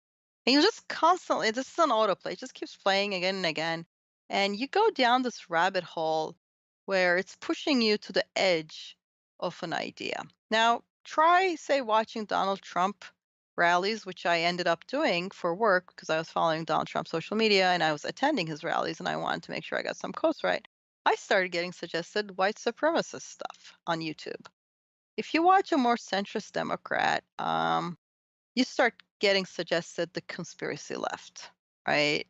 And you just constantly, this is an autoplay, it just keeps playing again and again. And you go down this rabbit hole where it's pushing you to the edge of an idea. Now, try, say, watching Donald Trump rallies, which I ended up doing for work because I was following Donald Trump's social media and I was attending his rallies and I wanted to make sure I got some quotes right. I started getting suggested white supremacist stuff on YouTube. If you watch a more centrist Democrat, you start getting suggested the conspiracy left, right?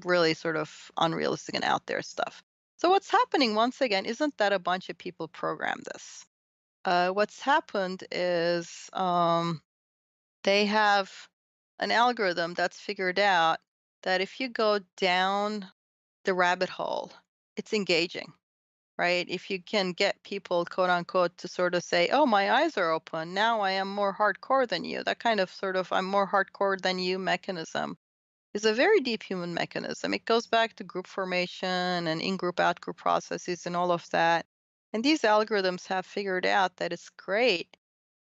Really sort of unrealistic and out there stuff. So what's happening once again isn't that a bunch of people programmed this. What's happened is they have an algorithm that's figured out that if you go down the rabbit hole, it's engaging, right? If you can get people, quote unquote, to sort of say, "Oh, my eyes are open. Now I am more hardcore than you." That kind of sort of "I'm more hardcore than you" mechanism is a very deep human mechanism. It goes back to group formation and in-group, out-group processes and all of that. And these algorithms have figured out that it's great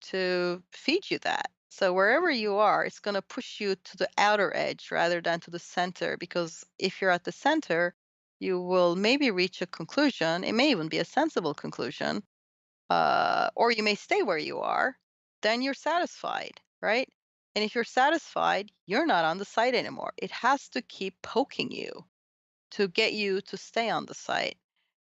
to feed you that. So wherever you are, it's going to push you to the outer edge rather than to the center, because if you're at the center, you will maybe reach a conclusion. It may even be a sensible conclusion, or you may stay where you are, then you're satisfied, right? And if you're satisfied, you're not on the site anymore. It has to keep poking you to get you to stay on the site.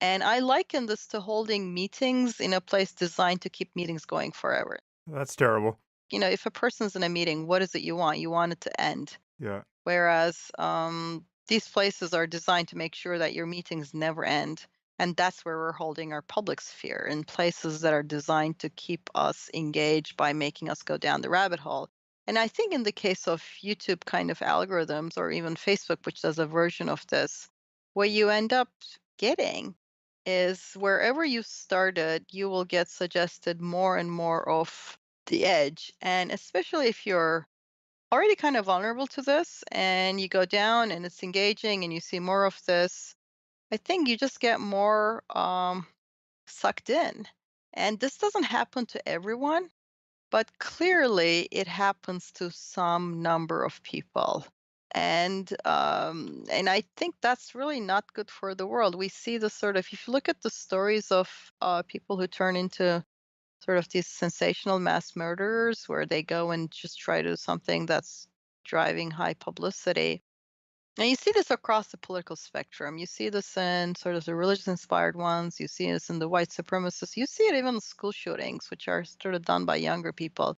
And I liken this to holding meetings in a place designed to keep meetings going forever. That's terrible. If a person's in a meeting, what is it you want? You want it to end. Yeah. Whereas these places are designed to make sure that your meetings never end. And that's where we're holding our public sphere in places that are designed to keep us engaged by making us go down the rabbit hole. And I think in the case of YouTube kind of algorithms or even Facebook, which does a version of this, what you end up getting is wherever you started, you will get suggested more and more of the edge. And especially if you're already kind of vulnerable to this and you go down and it's engaging and you see more of this, I think you just get more sucked in. And this doesn't happen to everyone, but clearly it happens to some number of people. And I think that's really not good for the world. We see the sort of, if you look at the stories of people who turn into sort of these sensational mass murderers where they go and just try to do something that's driving high publicity. And you see this across the political spectrum. You see this in sort of the religious inspired ones. You see this in the white supremacists. You see it even in school shootings, which are sort of done by younger people.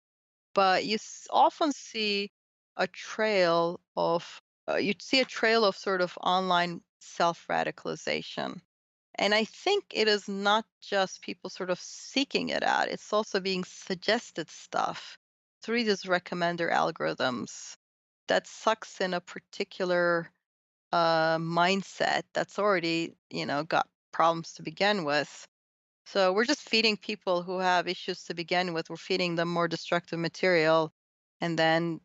But often see a trail of you'd see a trail of sort of online self-radicalization. And I think it is not just people sort of seeking it out, it's also being suggested stuff through these recommender algorithms that sucks in a particular mindset that's already, got problems to begin with. So we're just feeding people who have issues to begin with. We're feeding them more destructive material. And then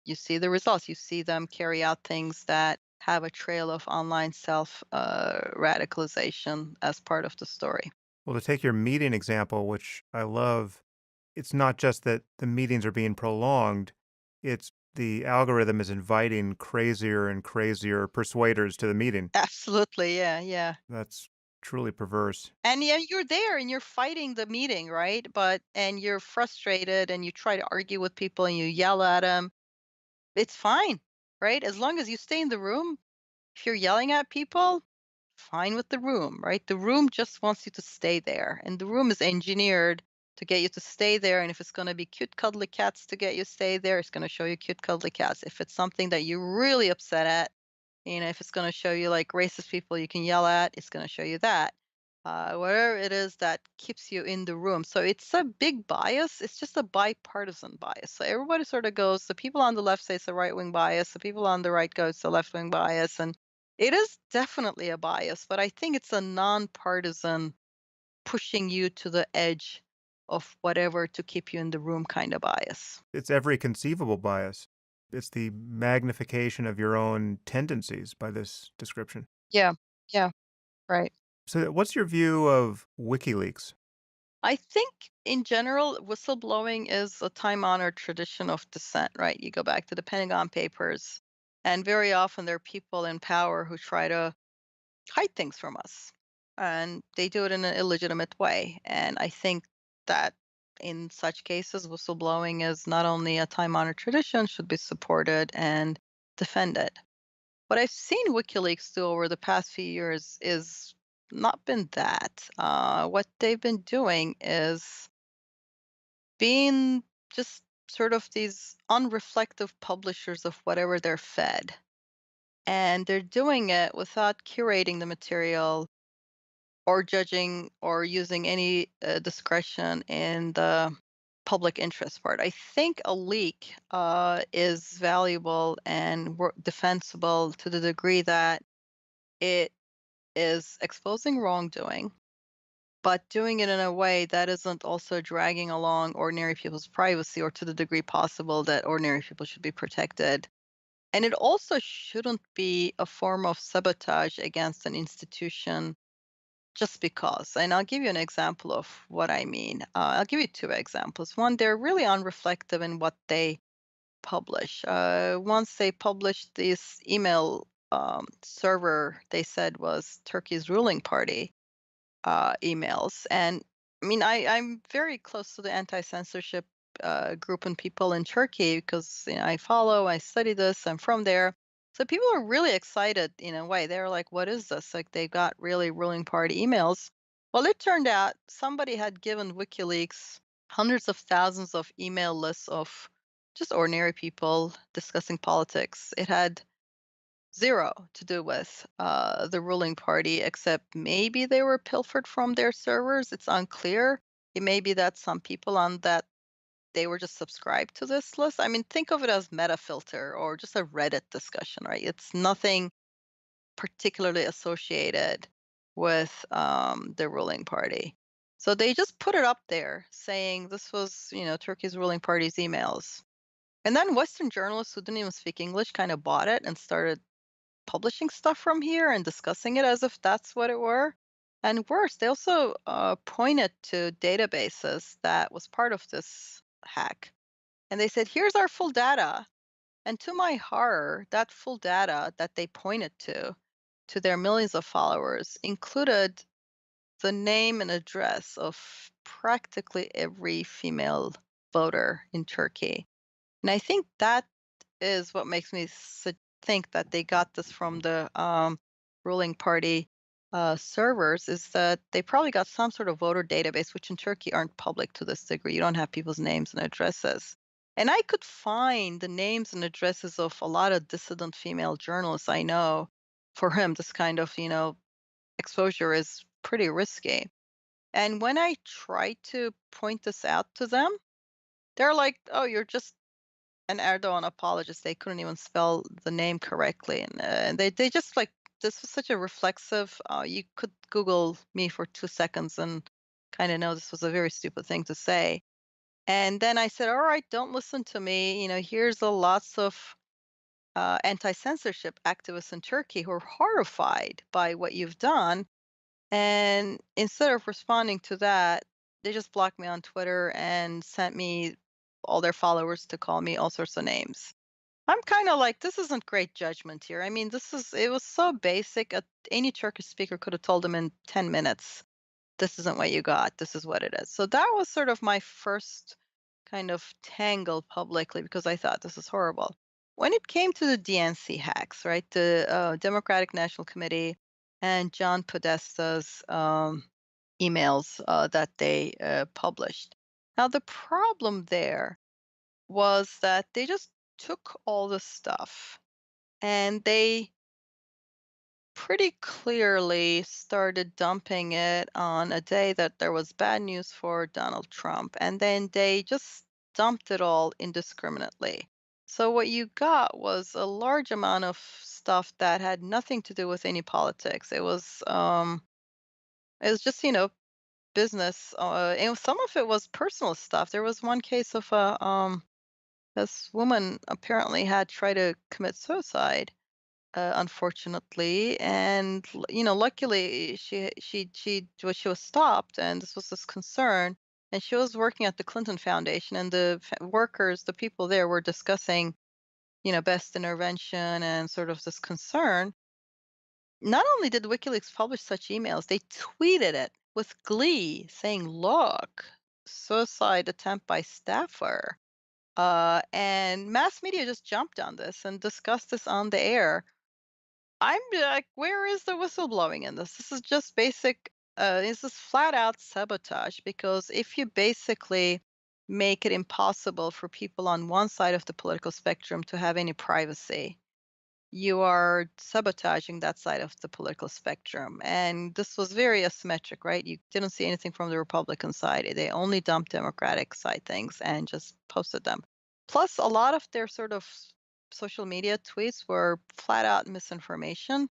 you see the results. You see them carry out things that have a trail of online self radicalization as part of the story. Well, to take your meeting example, which I love, it's not just that the meetings are being prolonged, it's the algorithm is inviting crazier and crazier persuaders to the meeting. Absolutely. Yeah. Yeah. That's truly perverse. And yeah, you're there and you're fighting the meeting, right? And you're frustrated and you try to argue with people and you yell at them. It's fine, right? As long as you stay in the room, if you're yelling at people, fine with the room, right? The room just wants you to stay there, and the room is engineered to get you to stay there. And if it's going to be cute, cuddly cats to get you stay there, it's going to show you cute, cuddly cats. If it's something that you're really upset at, if it's going to show you like racist people you can yell at, it's going to show you that. Whatever it is that keeps you in the room. So it's a big bias. It's just a bipartisan bias. So everybody sort of goes, the people on the left say it's a right wing bias, the people on the right go, it's a left wing bias. And it is definitely a bias, but I think it's a nonpartisan pushing you to the edge of whatever to keep you in the room kind of bias. It's every conceivable bias. It's the magnification of your own tendencies by this description. Yeah. Yeah. Right. So, what's your view of WikiLeaks? I think in general, whistleblowing is a time honored tradition of dissent, right? You go back to the Pentagon Papers, and very often there are people in power who try to hide things from us, and they do it in an illegitimate way. And I think that in such cases, whistleblowing is not only a time honored tradition, should be supported and defended. What I've seen WikiLeaks do over the past few years is not been that. What they've been doing is being just sort of these unreflective publishers of whatever they're fed. And they're doing it without curating the material or judging or using any discretion in the public interest part. I think a leak is valuable and defensible to the degree that it is exposing wrongdoing, but doing it in a way that isn't also dragging along ordinary people's privacy or to the degree possible that ordinary people should be protected. And it also shouldn't be a form of sabotage against an institution just because. And I'll give you an example of what I mean. I'll give you two examples. One, they're really unreflective in what they publish. Once they published this email server they said was Turkey's ruling party emails. And I mean, I'm very close to the anti-censorship group and people in Turkey because I follow, I study this, I'm from there. So people are really excited in a way. They're like, "What is this?" Like they got really ruling party emails. Well, it turned out somebody had given WikiLeaks hundreds of thousands of email lists of just ordinary people discussing politics. It had zero to do with the ruling party, except maybe they were pilfered from their servers. It's unclear. It may be that some people on that they were just subscribed to this list. I mean, think of it as meta filter or just a Reddit discussion, right? It's nothing particularly associated with the ruling party. So they just put it up there saying this was, Turkey's ruling party's emails. And then Western journalists who didn't even speak English kind of bought it and started publishing stuff from here and discussing it as if that's what it were. And worse, they also pointed to databases that was part of this hack. And they said, here's our full data. And to my horror, that full data that they pointed to their millions of followers, included the name and address of practically every female voter in Turkey. And I think that is what makes me think that they got this from the ruling party servers is that they probably got some sort of voter database, which in Turkey aren't public to this degree. You don't have people's names and addresses. And I could find the names and addresses of a lot of dissident female journalists I know. For him, this kind of, exposure is pretty risky. And when I try to point this out to them, they're like, "Oh, you're just an Erdogan apologist." They couldn't even spell the name correctly, and they just like this was such a reflexive. You could Google me for 2 seconds and kind of know this was a very stupid thing to say. And then I said, "All right, don't listen to me. Here's a lots of anti-censorship activists in Turkey who are horrified by what you've done." And instead of responding to that, they just blocked me on Twitter and sent me all their followers to call me all sorts of names. I'm kind of like, this isn't great judgment here. I mean, it was so basic. Any Turkish speaker could have told them in 10 minutes, this isn't what you got. This is what it is. So that was sort of my first kind of tangle publicly because I thought this is horrible. When it came to the DNC hacks, right, the Democratic National Committee and John Podesta's emails that they published. Now, the problem there was that they just took all the stuff and they pretty clearly started dumping it on a day that there was bad news for Donald Trump. And then they just dumped it all indiscriminately. So what you got was a large amount of stuff that had nothing to do with any politics. It was just, business. And some of it was personal stuff. There was one case of this woman apparently had tried to commit suicide, unfortunately, and luckily she was stopped, and this concern, and she was working at the Clinton Foundation, and workers, the people there, were discussing, best intervention and sort of this concern. Not only did WikiLeaks publish such emails, they tweeted it with glee, saying, "Look, suicide attempt by staffer." And mass media just jumped on this and discussed this on the air. I'm like, where is the whistleblowing in this? This is just basic, this is flat out sabotage because if you basically make it impossible for people on one side of the political spectrum to have any privacy, you are sabotaging that side of the political spectrum. And this was very asymmetric, right? You didn't see anything from the Republican side. They only dumped Democratic side things and just posted them. Plus, a lot of their sort of social media tweets were flat out misinformation.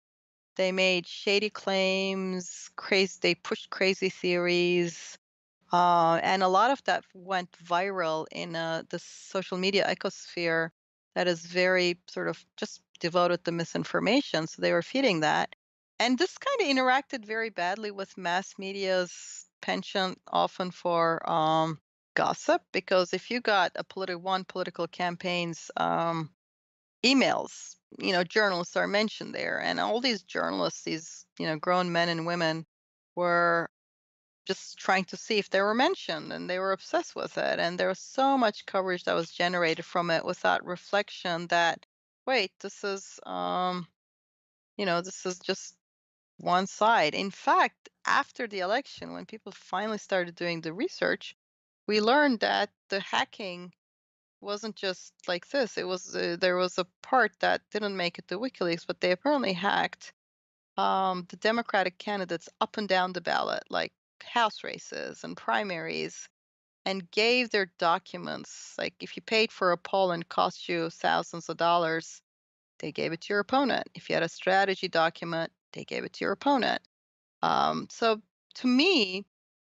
They made shady claims, they pushed crazy theories, and a lot of that went viral in the social media ecosphere that is very sort of just devoted to misinformation. So they were feeding that. And this kind of interacted very badly with mass media's penchant often for gossip, because if you got one political campaign's emails, journalists are mentioned there. And all these journalists, these, grown men and women, were just trying to see if they were mentioned, and they were obsessed with it. And there was so much coverage that was generated from it without reflection that, wait, this is just one side. In fact, after the election, when people finally started doing the research, we learned that the hacking wasn't just like this. There was a part that didn't make it to WikiLeaks, but they apparently hacked the Democratic candidates up and down the ballot, like House races and primaries, and gave their documents. Like if you paid for a poll and cost you thousands of dollars, they gave it to your opponent. If you had a strategy document, they gave it to your opponent. So to me,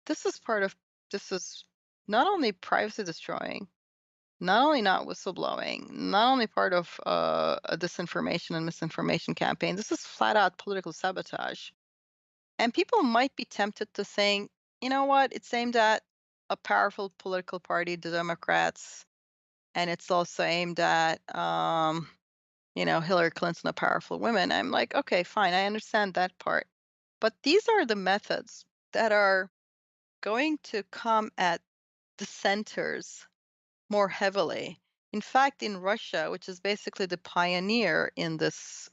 this is not only privacy destroying, not only not whistleblowing, not only part of a disinformation and misinformation campaign. This is flat out political sabotage. And people might be tempted to think, you know what, it's aimed at a powerful political party, the Democrats, and it's also aimed at, Hillary Clinton, a powerful woman. I'm like, okay, fine, I understand that part. But these are the methods that are going to come at dissenters more heavily. In fact, in Russia, which is basically the pioneer in this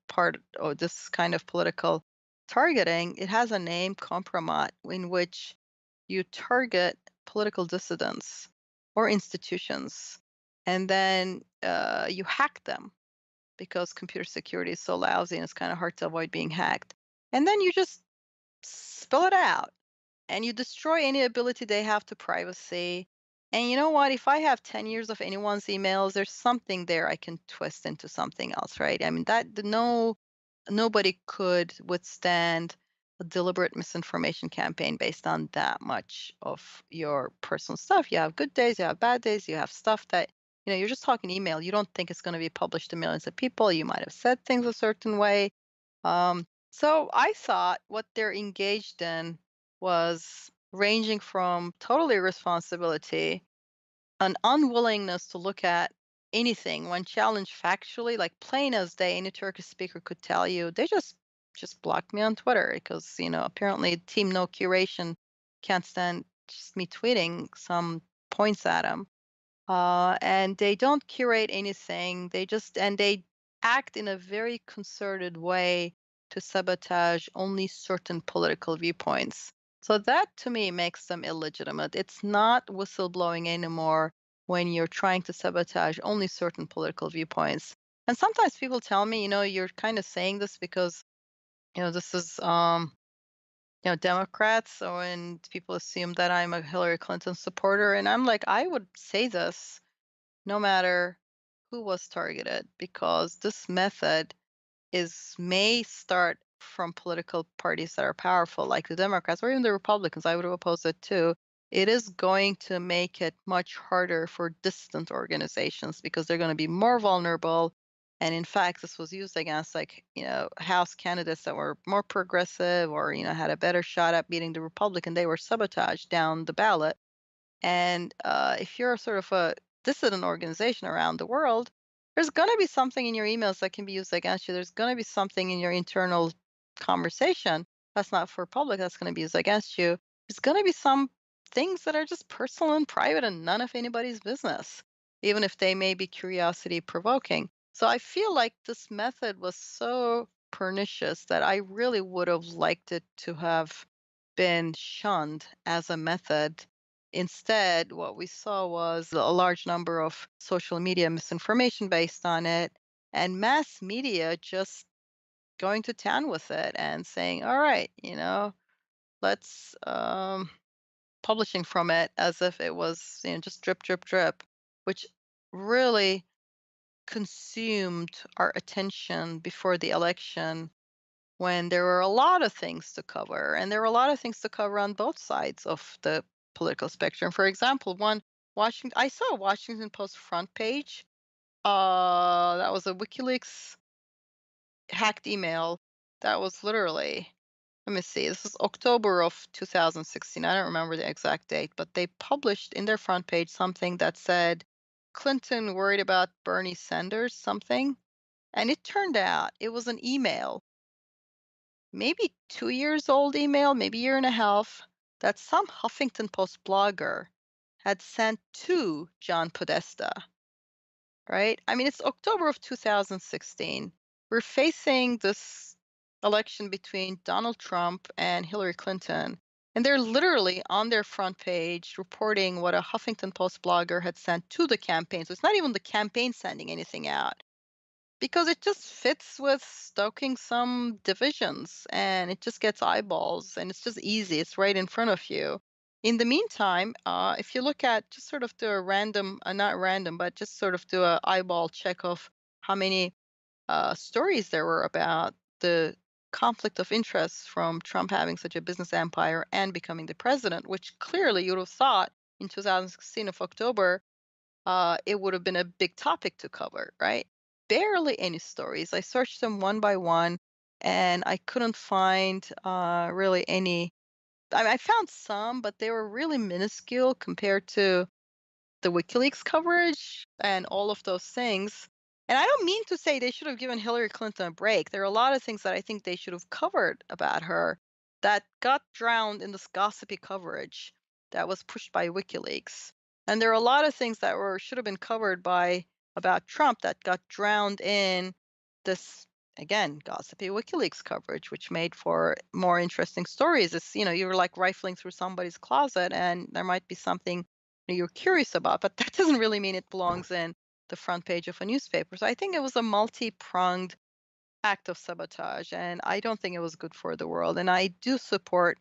part or this kind of political targeting, it has a name, compromat, in which you target political dissidents or institutions, and then you hack them because computer security is so lousy and it's kind of hard to avoid being hacked. And then you just spill it out and you destroy any ability they have to privacy. And you know what? If I have 10 years of anyone's emails, there's something there I can twist into something else, right? I mean, nobody could withstand a deliberate misinformation campaign based on that much of your personal stuff. You have good days, you have bad days, you have stuff that, you're just talking email. You don't think it's going to be published to millions of people. You might have said things a certain way. So I thought what they're engaged in was ranging from total irresponsibility, an unwillingness to look at anything when challenged factually, like plain as day, any Turkish speaker could tell you. They just blocked me on Twitter because, apparently Team No Curation can't stand just me tweeting some points at them. And they don't curate anything. They act in a very concerted way to sabotage only certain political viewpoints. So that to me makes them illegitimate. It's not whistleblowing anymore when you're trying to sabotage only certain political viewpoints. And sometimes people tell me, you're kind of saying this because, this is Democrats, so and people assume that I'm a Hillary Clinton supporter. And I'm like, I would say this no matter who was targeted because this method is may start from political parties that are powerful like the Democrats or even the Republicans. I would have opposed it too. It is going to make it much harder for distant organizations because they're going to be more vulnerable. And in fact, this was used against House candidates that were more progressive or had a better shot at beating the Republican. They were sabotaged down the ballot. And if you're sort of a dissident organization around the world, there's going to be something in your emails that can be used against you. There's going to be something in your internal conversation that's not for public that's going to be used against you. There's going to be some things that are just personal and private and none of anybody's business, even if they may be curiosity provoking. So I feel like this method was so pernicious that I really would have liked it to have been shunned as a method. Instead, what we saw was a large number of social media misinformation based on it, and mass media just going to town with it and saying, all right, let's publishing from it as if it was, just drip, drip, drip, which really consumed our attention before the election when there were a lot of things to cover, and there were a lot of things to cover on both sides of the political spectrum. For example, I saw a Washington Post front page. That was a WikiLeaks hacked email. That was literally, let me see, this is October of 2016. I don't remember the exact date, but they published in their front page something that said Clinton worried about Bernie Sanders something. And it turned out it was an email, maybe 2 years old email, maybe a year and a half, that some Huffington Post blogger had sent to John Podesta, right? I mean, it's October of 2016. We're facing this election between Donald Trump and Hillary Clinton. And they're literally on their front page reporting what a Huffington Post blogger had sent to the campaign. So it's not even the campaign sending anything out because it just fits with stoking some divisions and it just gets eyeballs and it's just easy. It's right in front of you. In the meantime, if you look at just sort of do a random, not random, but just sort of do a eyeball check of how many stories there were about the conflict of interest from Trump having such a business empire and becoming the president, which clearly you would have thought in 2016 of October it would have been a big topic to cover, right? Barely any stories. I searched them one by one, and I couldn't find really any. I found some, but they were really minuscule compared to the WikiLeaks coverage and all of those things. And I don't mean to say they should have given Hillary Clinton a break. There are a lot of things that I think they should have covered about her that got drowned in this gossipy coverage that was pushed by WikiLeaks. And there are a lot of things that were should have been covered by about Trump that got drowned in this, again, gossipy WikiLeaks coverage, which made for more interesting stories. You were like rifling through somebody's closet and there might be something you're curious about, but that doesn't really mean it belongs in the front page of a newspaper. So I think it was a multi-pronged act of sabotage, and I don't think it was good for the world. And I do support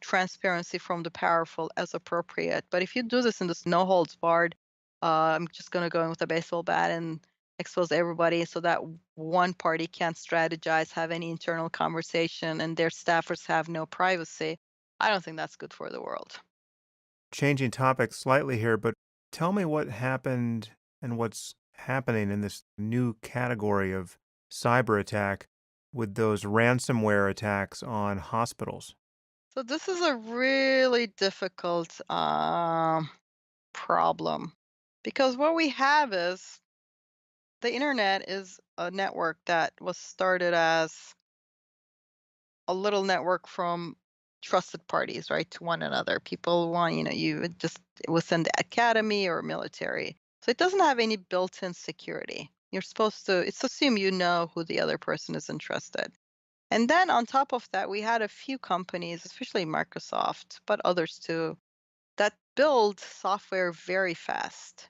transparency from the powerful as appropriate. But if you do this in this no holds barred, I'm just going to go in with a baseball bat and expose everybody so that one party can't strategize, have any internal conversation, and their staffers have no privacy. I don't think that's good for the world. Changing topics slightly here, but tell me what happened and what's happening in this new category of cyber attack with those ransomware attacks on hospitals. So this is a really difficult problem because what we have is the internet is a network that was started as a little network from trusted parties, right, to one another. People want, you would just within the academy or military. So it doesn't have any built-in security. You're supposed to, it's assume you know who the other person is interested. And then on top of that, we had a few companies, especially Microsoft, but others too, that build software very fast.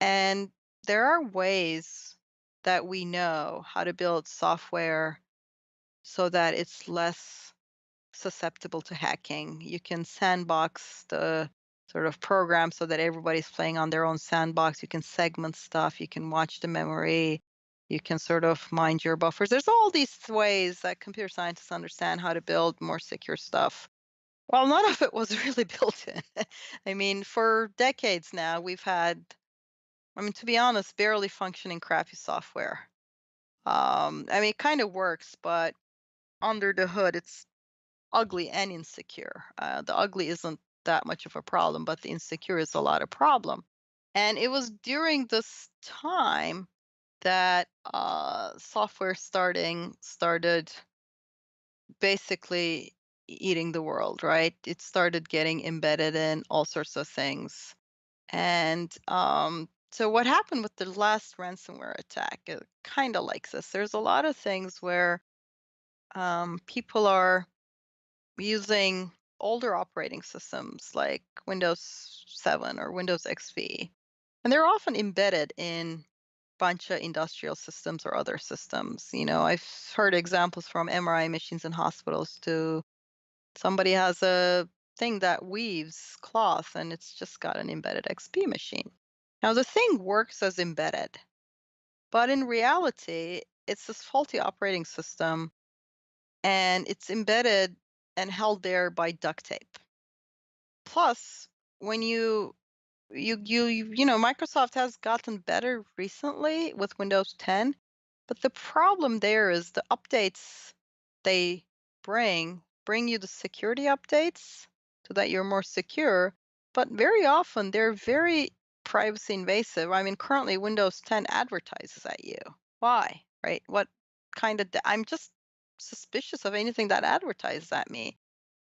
And there are ways that we know how to build software so that it's less susceptible to hacking. You can sandbox the sort of program so that everybody's playing on their own sandbox. You can segment stuff, you can watch the memory, you can sort of mind your buffers. There's all these ways that computer scientists understand how to build more secure stuff. Well, none of it was really built in. I mean, for decades now, we've had, I mean, to be honest, barely functioning crappy software. I mean, it kind of works, but under the hood, it's ugly and insecure. The ugly isn't that much of a problem, but the insecure is a lot of problem. And it was during this time that software started basically eating the world, right? It started getting embedded in all sorts of things. And so what happened with the last ransomware attack, kind of like this. There's a lot of things where people are using older operating systems like Windows 7 or Windows XP, and they're often embedded in bunch of industrial systems or other systems. I've heard examples from MRI machines in hospitals to somebody has a thing that weaves cloth and it's just got an embedded XP machine. Now the thing works as embedded, but in reality, it's this faulty operating system and it's embedded and held there by duct tape. Plus, when Microsoft has gotten better recently with Windows 10, but the problem there is the updates they bring you the security updates so that you're more secure, but very often they're very privacy invasive. I mean, currently Windows 10 advertises at you. Why? Right? What kind of I'm just suspicious of anything that advertises at me.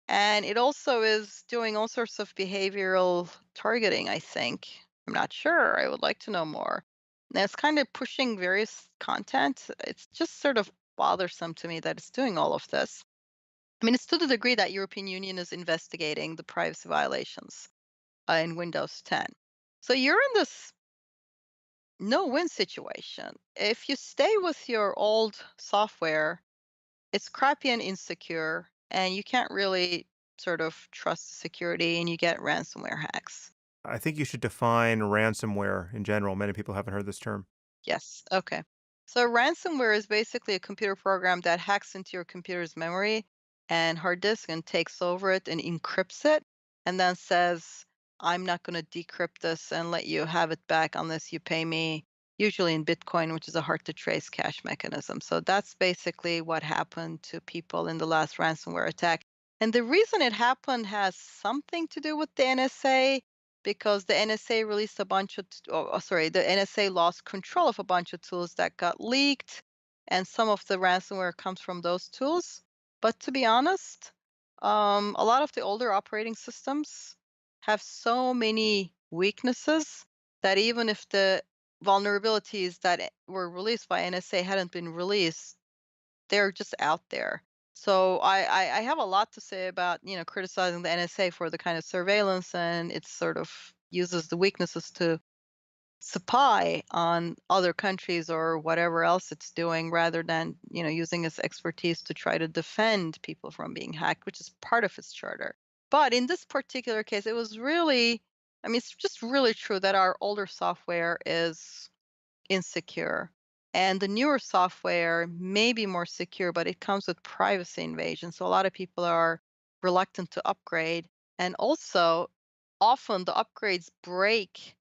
And it also is doing all sorts of behavioral targeting, I think. I'm not sure. I would like to know more. And it's kind of pushing various content. It's just sort of bothersome to me that it's doing all of this. I mean, it's to the degree that European Union is investigating the privacy violations in Windows 10. So you're in this no-win situation. If you stay with your old software, it's crappy and insecure, and you can't really sort of trust the security, and you get ransomware hacks. I think you should define ransomware in general. Many people haven't heard this term. Yes. Okay. So ransomware is basically a computer program that hacks into your computer's memory and hard disk and takes over it and encrypts it and then says, I'm not going to decrypt this and let you have it back unless you pay me, usually in Bitcoin, which is a hard to trace cash mechanism. So that's basically what happened to people in the last ransomware attack. And the reason it happened has something to do with the NSA because the NSA released a bunch of, sorry, the NSA lost control of a bunch of tools that got leaked, and some of the ransomware comes from those tools. But to be honest, a lot of the older operating systems have so many weaknesses that even if the vulnerabilities that were released by NSA hadn't been released, they're just out there. So I have a lot to say about, criticizing the NSA for the kind of surveillance and it sort of uses the weaknesses to spy on other countries or whatever else it's doing rather than, using its expertise to try to defend people from being hacked, which is part of its charter. But in this particular case, it was really, I mean, it's just really true that our older software is insecure. And the newer software may be more secure, but it comes with privacy invasion. So a lot of people are reluctant to upgrade. And also, often the upgrades break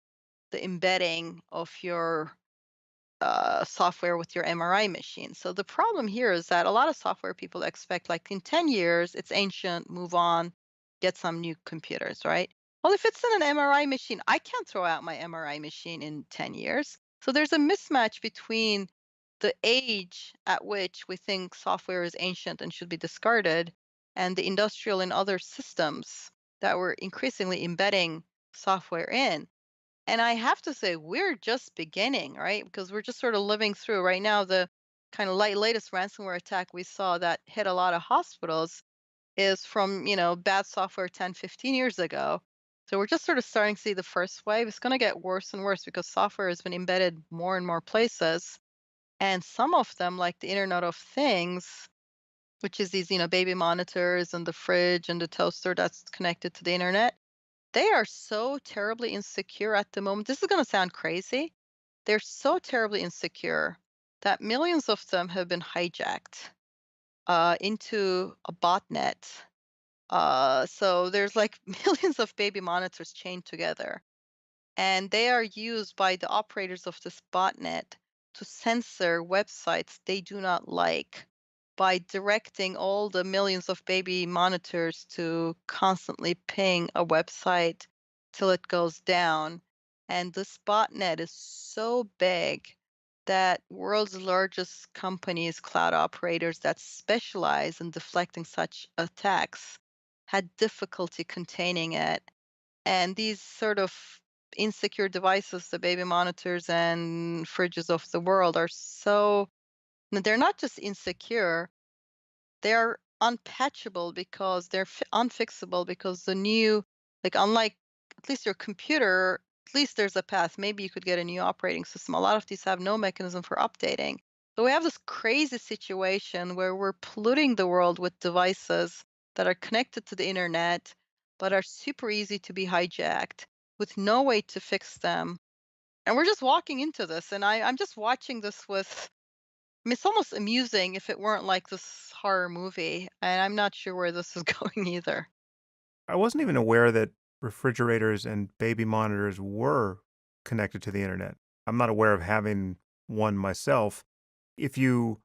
the embedding of your software with your MRI machine. So the problem here is that a lot of software people expect, like in 10 years, it's ancient, move on, get some new computers, right? Well, if it's in an MRI machine, I can't throw out my MRI machine in 10 years. So there's a mismatch between the age at which we think software is ancient and should be discarded and the industrial and other systems that we're increasingly embedding software in. And I have to say, we're just beginning, right? Because we're just sort of living through right now the kind of latest ransomware attack we saw that hit a lot of hospitals is from, bad software 10, 15 years ago. So we're just sort of starting to see the first wave. It's going to get worse and worse because software has been embedded more and more places. And some of them, like the Internet of Things, which is these, baby monitors and the fridge and the toaster that's connected to the internet, they are so terribly insecure at the moment. This is going to sound crazy. They're so terribly insecure that millions of them have been hijacked into a botnet. So there's like millions of baby monitors chained together and they are used by the operators of this botnet to censor websites they do not like by directing all the millions of baby monitors to constantly ping a website till it goes down. And this botnet is so big that world's largest companies, cloud operators that specialize in deflecting such attacks, had difficulty containing it. And these sort of insecure devices, the baby monitors and fridges of the world are so they're not just insecure, they're unpatchable because they're unfixable because the new like unlike at least your computer, at least there's a path. Maybe you could get a new operating system. A lot of these have no mechanism for updating. So we have this crazy situation where we're polluting the world with devices that are connected to the internet but are super easy to be hijacked with no way to fix them. And we're just walking into this and I'm just watching this with I mean, it's almost amusing if it weren't like this horror movie, and I'm not sure where this is going either. I wasn't even aware that refrigerators and baby monitors were connected to the internet. I'm not aware of having one myself. If you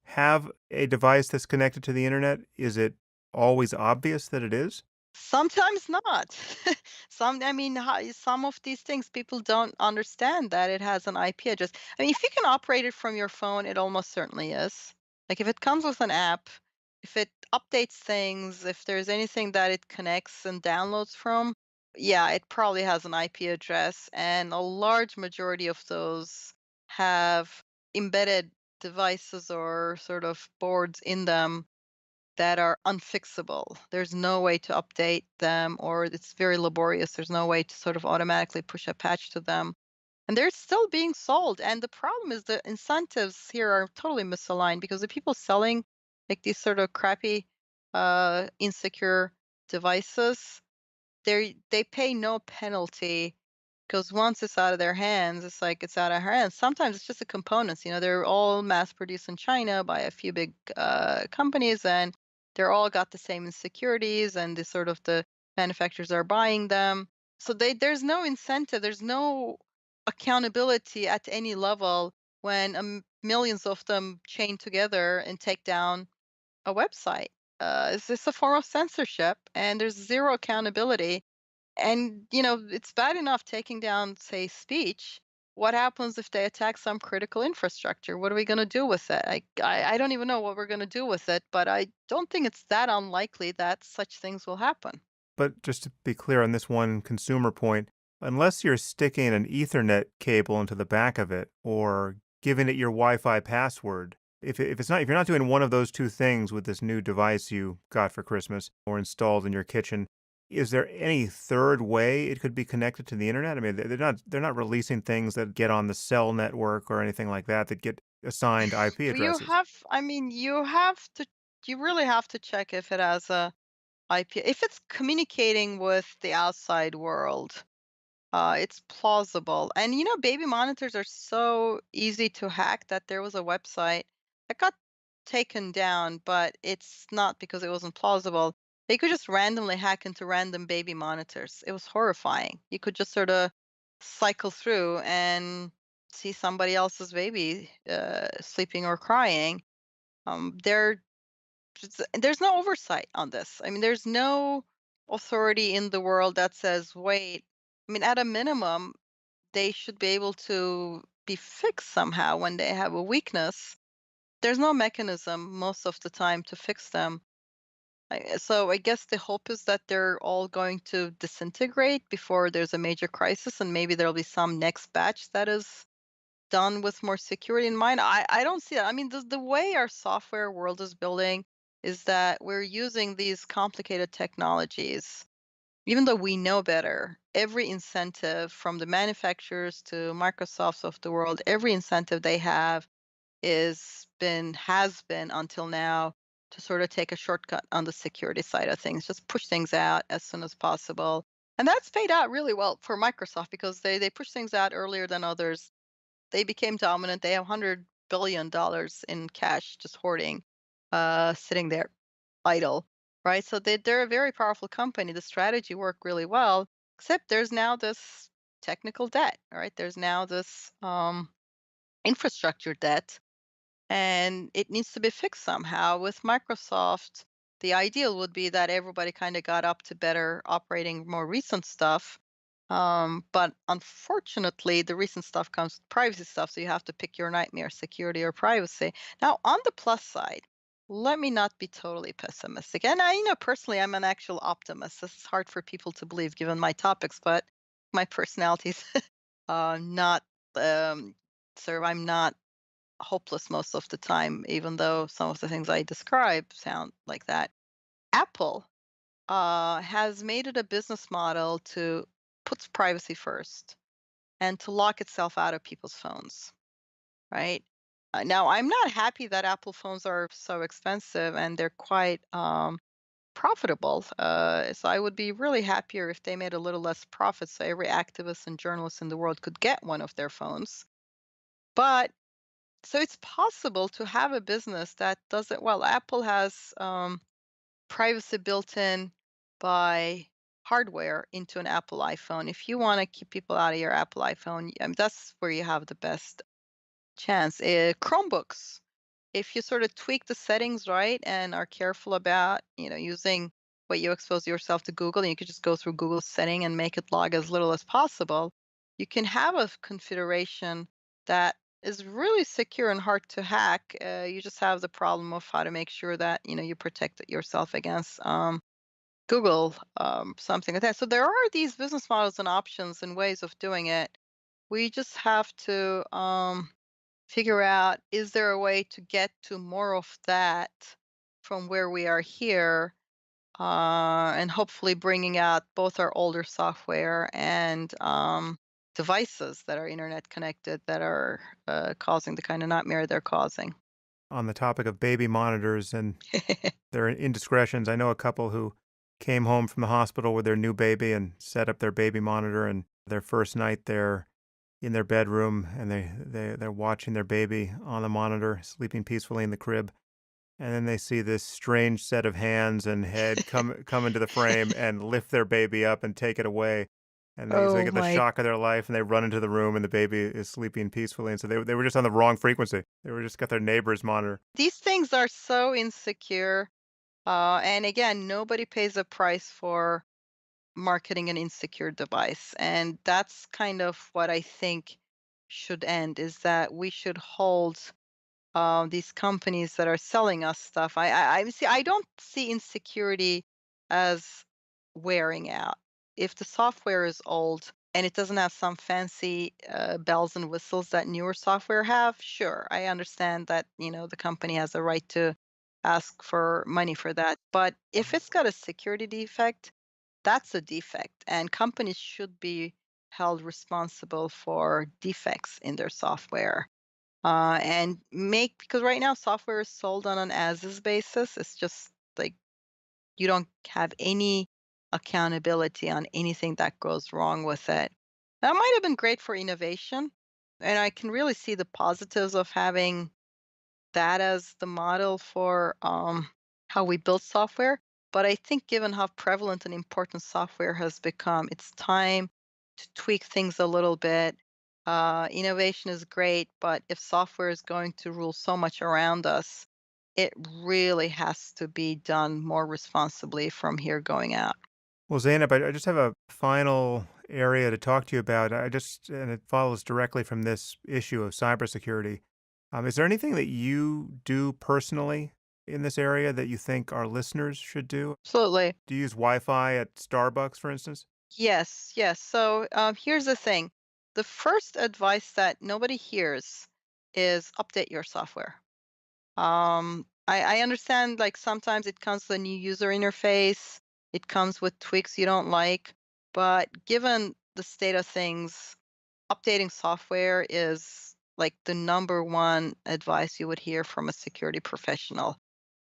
have a device that's connected to the internet, is it always obvious that it is? Sometimes not. I mean, some of these things people don't understand that it has an IP address. I mean, if you can operate it from your phone, it almost certainly is. Like if it comes with an app, if it updates things, if there's anything that it connects and downloads from, yeah, it probably has an IP address. And a large majority of those have embedded devices or sort of boards in them that are unfixable. There's no way to update them, or it's very laborious. There's no way to sort of automatically push a patch to them. And they're still being sold. And the problem is the incentives here are totally misaligned because the people selling like these sort of crappy, insecure devices, they pay no penalty because once it's out of their hands, it's like it's out of our hands. Sometimes it's just the components. They're all mass produced in China by a few big companies, and they're all got the same insecurities, and the sort of the manufacturers are buying them. So there's no incentive, there's no accountability at any level when millions of them chain together and take down a website. It's a form of censorship, and there's zero accountability. And, it's bad enough taking down, say, speech. What happens if they attack some critical infrastructure? What are we going to do with it? I don't even know what we're going to do with it, but I don't think it's that unlikely that such things will happen. But just to be clear on this one consumer point, Unless you're sticking an Ethernet cable into the back of it or giving it your Wi-Fi password. If you're not doing one of those 2 things with this new device you got for Christmas or installed in your kitchen, is there any third way it could be connected to the internet? I mean, they're not releasing things that get on the cell network or anything like that that get assigned IP Well, you addresses. have I mean, you really have to check if it has a IP. If it's communicating with the outside world, it's plausible. And baby monitors are so easy to hack that there was a website that got taken down, but it's not because it wasn't plausible. They could just randomly hack into random baby monitors. It was horrifying. You could just sort of cycle through and see somebody else's baby sleeping or crying. There there's no oversight on this. I mean, there's no authority in the world that says, wait, I mean, at a minimum, they should be able to be fixed somehow when they have a weakness. There's no mechanism most of the time to fix them. So I guess the hope is that they're all going to disintegrate before there's a major crisis, and maybe there'll be some next batch that is done with more security in mind. I don't see that. I mean, the way our software world is building is that we're using these complicated technologies, even though we know better. Every incentive from the manufacturers to Microsofts of the world, every incentive they have has been until now to sort of take a shortcut on the security side of things, just push things out as soon as possible. And that's paid out really well for Microsoft because they push things out earlier than others. They became dominant. They have $100 billion in cash just hoarding, sitting there idle, right? So they're a very powerful company. The strategy worked really well, except there's now this technical debt, right? There's now this infrastructure debt, and it needs to be fixed somehow. With Microsoft, the ideal would be that everybody kind of got up to better operating more recent stuff. But unfortunately, the recent stuff comes with privacy stuff, so you have to pick your nightmare, security or privacy. Now, on the plus side, let me not be totally pessimistic. And personally, I'm an actual optimist. This is hard for people to believe given my topics, but my personality's not um, I'm not hopeless most of the time, even though some of the things I describe sound like that. Apple has made it a business model to puts privacy first and to lock itself out of people's phones, right? Now, I'm not happy that Apple phones are so expensive and they're quite profitable. So I would be really happier if they made a little less profit so every activist and journalist in the world could get one of their phones. But so it's possible to have a business that does it well. Apple has privacy built in by hardware into an Apple iPhone. If you want to keep people out of your Apple iPhone, that's where you have the best chance. Chromebooks, if you sort of tweak the settings right and are careful about, using what you expose yourself to Google, and you could just go through Google's setting and make it log as little as possible, you can have a configuration that is really secure and hard to hack. You just have the problem of how to make sure that you protect yourself against Google, something like that. So there are these business models and options and ways of doing it. We just have to figure out, is there a way to get to more of that from where we are here, and hopefully bringing out both our older software and devices that are internet connected that are causing the kind of nightmare they're causing. On the topic of baby monitors and their indiscretions, I know a couple who came home from the hospital with their new baby and set up their baby monitor, and their first night there in their bedroom, and they're watching their baby on the monitor, sleeping peacefully in the crib, and then they see this strange set of hands and head come into the frame and lift their baby up and take it away, and they Oh get the my. shock of their life, and they run into the room, and the baby is sleeping peacefully, and so they were just on the wrong frequency. They were just got their neighbor's monitor. These things are so insecure. And again, nobody pays a price for marketing an insecure device. And that's kind of what I think should end, is that we should hold these companies that are selling us stuff. I don't see insecurity as wearing out. If the software is old, and it doesn't have some fancy bells and whistles that newer software have, sure, I understand that, the company has a right to ask for money for that. But if it's got a security defect, that's a defect, and companies should be held responsible for defects in their software. And make because right now software is sold on an as is basis. It's just like you don't have any accountability on anything that goes wrong with it. That might have been great for innovation, and I can really see the positives of having that as the model for how we build software. But I think, given how prevalent and important software has become, it's time to tweak things a little bit. Innovation is great, but if software is going to rule so much around us, it really has to be done more responsibly from here going out. Well, Zainab, I just have a final area to talk to you about. And it follows directly from this issue of cybersecurity. Is there anything that you do personally in this area that you think our listeners should do? Absolutely. Do you use Wi-Fi at Starbucks, for instance? Yes, yes. So here's the thing, the first advice that nobody hears is update your software. I understand, like, sometimes it comes with a new user interface, it comes with tweaks you don't like, but given the state of things, updating software is like the number one advice you would hear from a security professional.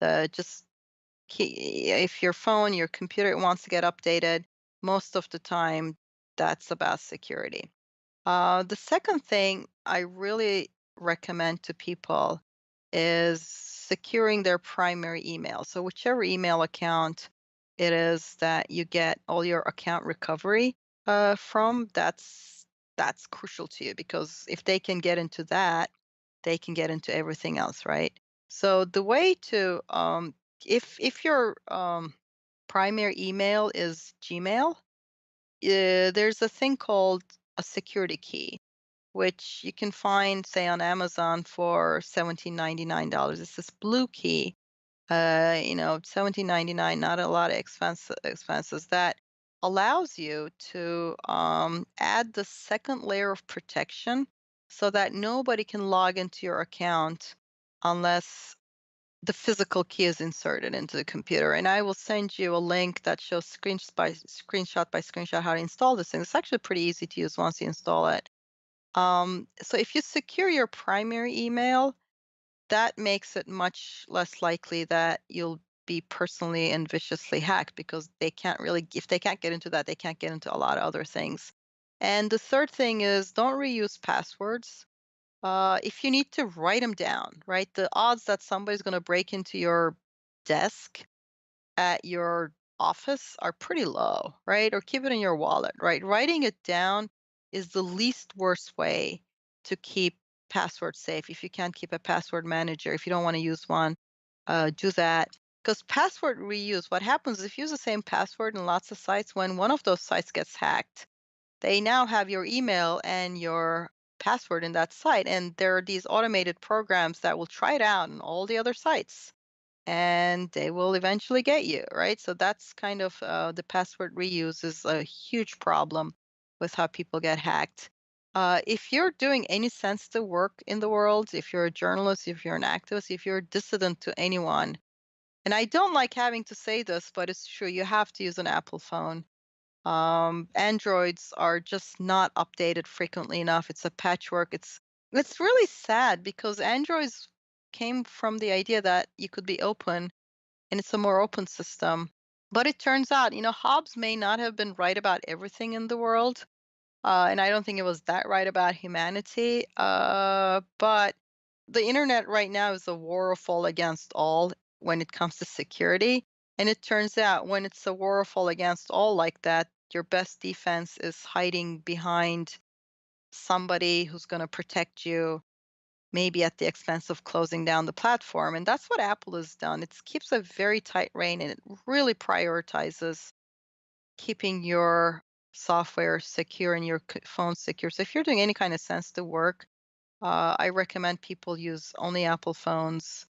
Just if your phone, your computer wants to get updated, most of the time that's about security. The second thing I really recommend to people is securing their primary email. So whichever email account it is that you get all your account recovery from, that's crucial to you, because if they can get into that, they can get into everything else, right? So the way to if your primary email is Gmail, there's a thing called a security key, which you can find, say, on Amazon for $17.99. It's this blue key, 17.99, not a lot of expenses that allows you to add the second layer of protection so that nobody can log into your account unless the physical key is inserted into the computer. And I will send you a link that shows screenshot by screenshot how to install this thing. It's actually pretty easy to use once you install it. So if you secure your primary email, that makes it much less likely that you'll be personally and viciously hacked, because if they can't get into that, they can't get into a lot of other things. And the third thing is, don't reuse passwords. If you need to, write them down, right? The odds that somebody's going to break into your desk at your office are pretty low, right? Or keep it in your wallet, right? Writing it down is the least worst way to keep passwords safe. If you can't keep a password manager, if you don't want to use one, do that. Because password reuse, what happens is, if you use the same password in lots of sites, when one of those sites gets hacked, they now have your email and your password in that site. And there are these automated programs that will try it out on all the other sites, and they will eventually get you, right? So that's kind of the password reuse is a huge problem with how people get hacked. If you're doing any sensitive work in the world, if you're a journalist, if you're an activist, if you're a dissident to anyone, and I don't like having to say this, but it's true, you have to use an Apple phone. Androids are just not updated frequently enough. It's a patchwork. It's really sad, because Androids came from the idea that you could be open, and it's a more open system. But it turns out, Hobbes may not have been right about everything in the world, and I don't think it was that right about humanity. But the internet right now is a war of all against all when it comes to security. And it turns out, when it's a war of all against all like that, your best defense is hiding behind somebody who's going to protect you, maybe at the expense of closing down the platform. And that's what Apple has done. It keeps a very tight rein, and it really prioritizes keeping your software secure and your phone secure. So if you're doing any kind of sensitive work, I recommend people use only Apple phones.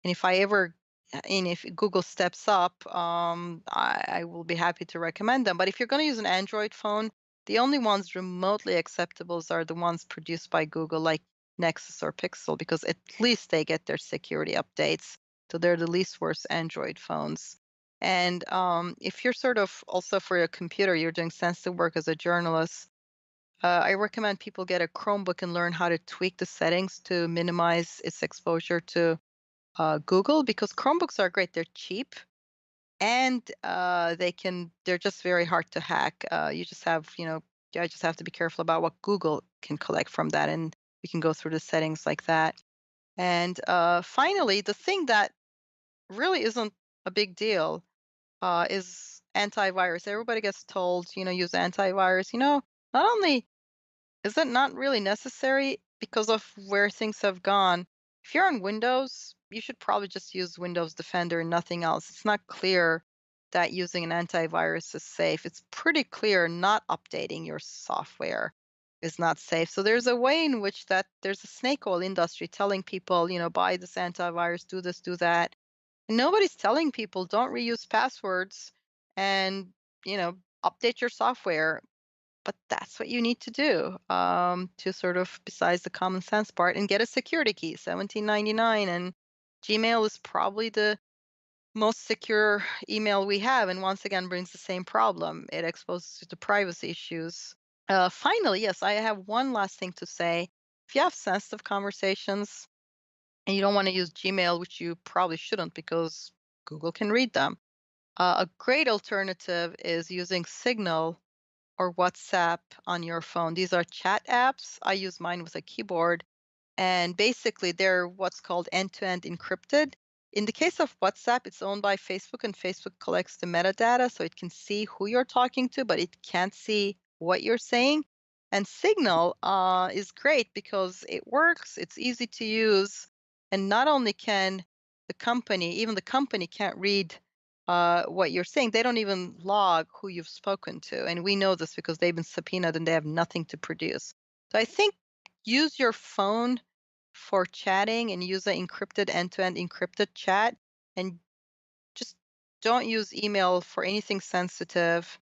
And if Google steps up, I will be happy to recommend them. But if you're going to use an Android phone, The only ones remotely acceptable are the ones produced by Google, like Nexus or Pixel, because at least they get their security updates. So they're the least worst Android phones. And if you're sort of also for a computer, you're doing sensitive work as a journalist, I recommend people get a Chromebook and learn how to tweak the settings to minimize its exposure to Google because Chromebooks are great. They're cheap and they're just very hard to hack. You just have, I just have to be careful about what Google can collect from that, and we can go through the settings like that. And finally, the thing that really isn't a big deal is antivirus. Everybody gets told, use antivirus. Not only is it not really necessary because of where things have gone? If you're on Windows, you should probably just use Windows Defender and nothing else. It's not clear that using an antivirus is safe. It's pretty clear not updating your software is not safe. So there's a way in which that there's a snake oil industry telling people, buy this antivirus, do this, do that. And nobody's telling people don't reuse passwords and, you know, update your software, but that's what you need to do to sort of, besides the common sense part, and get a security key, 1799. And Gmail is probably the most secure email we have. And once again, brings the same problem. It exposes you to privacy issues. Finally, yes, I have one last thing to say. If you have sensitive conversations and you don't want to use Gmail, which you probably shouldn't because Google can read them, a great alternative is using Signal or WhatsApp on your phone. These are chat apps. I use mine with a keyboard, and basically they're what's called end-to-end encrypted. In the case of WhatsApp, it's owned by Facebook, and Facebook collects the metadata so it can see who you're talking to, but it can't see what you're saying. And Signal is great because it works, it's easy to use, and not only can even the company can't read what you're saying. They don't even log who you've spoken to. And we know this because they've been subpoenaed and they have nothing to produce. So I think use your phone for chatting and use an encrypted end-to-end encrypted chat, and just don't use email for anything sensitive.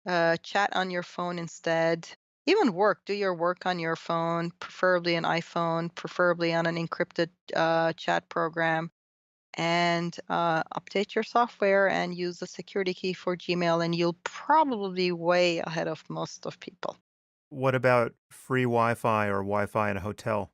Chat on your phone instead. Even work, do your work on your phone, preferably an iPhone, preferably on an encrypted chat program, and update your software and use the security key for Gmail, and you'll probably be way ahead of most of people. What about free Wi-Fi or Wi-Fi in a hotel?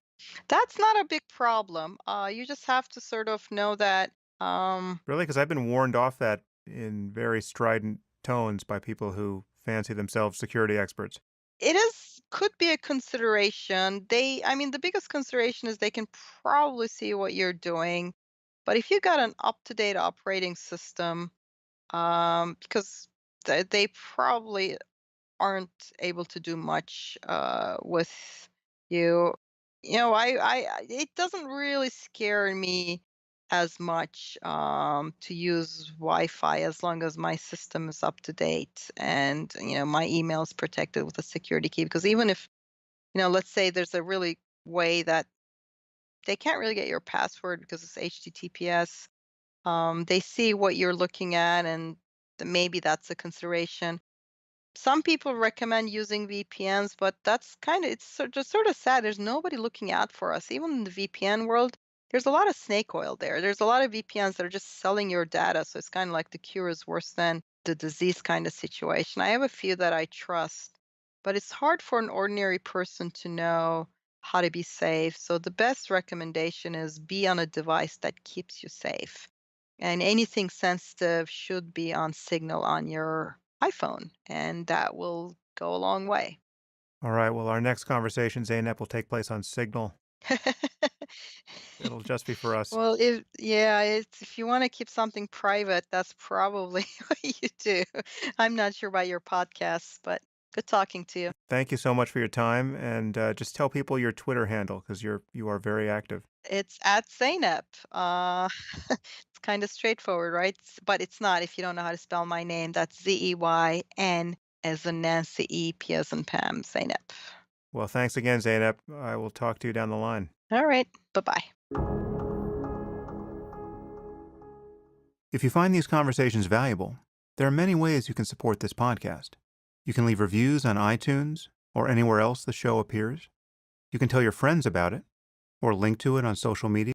That's not a big problem. You just have to sort of know that Really? Because I've been warned off that in very strident tones by people who fancy themselves security experts. it is could be a consideration. I mean, the biggest consideration is they can probably see what you're doing. But if you got an up-to-date operating system, because they probably aren't able to do much with you. It doesn't really scare me as much to use Wi-Fi as long as my system is up to date and my email is protected with a security key. Because even if let's say there's a really way that they can't really get your password because it's HTTPS. They see what you're looking at, and maybe that's a consideration. Some people recommend using VPNs, but that's kind of just sort of sad. There's nobody looking out for us. Even in the VPN world, there's a lot of snake oil there. There's a lot of VPNs that are just selling your data. So it's kind of like the cure is worse than the disease kind of situation. I have a few that I trust, but it's hard for an ordinary person to know how to be safe. So the best recommendation is be on a device that keeps you safe. And anything sensitive should be on Signal on your iPhone, and that will go a long way. All right. Well, our next conversation, Zeynep, will take place on Signal. It'll just be for us. Well, if you wanna keep something private, that's probably what you do. I'm not sure about your podcasts, but good talking to you. Thank you so much for your time, and just tell people your Twitter handle because you are very active. It's at Zeynep. It's kinda straightforward, right? But it's not if you don't know how to spell my name. That's Zeyn as in Nancy, P as in Pam, Zeynep. Well, thanks again, Zeynep. I will talk to you down the line. All right. Bye-bye. If you find these conversations valuable, there are many ways you can support this podcast. You can leave reviews on iTunes or anywhere else the show appears. You can tell your friends about it or link to it on social media.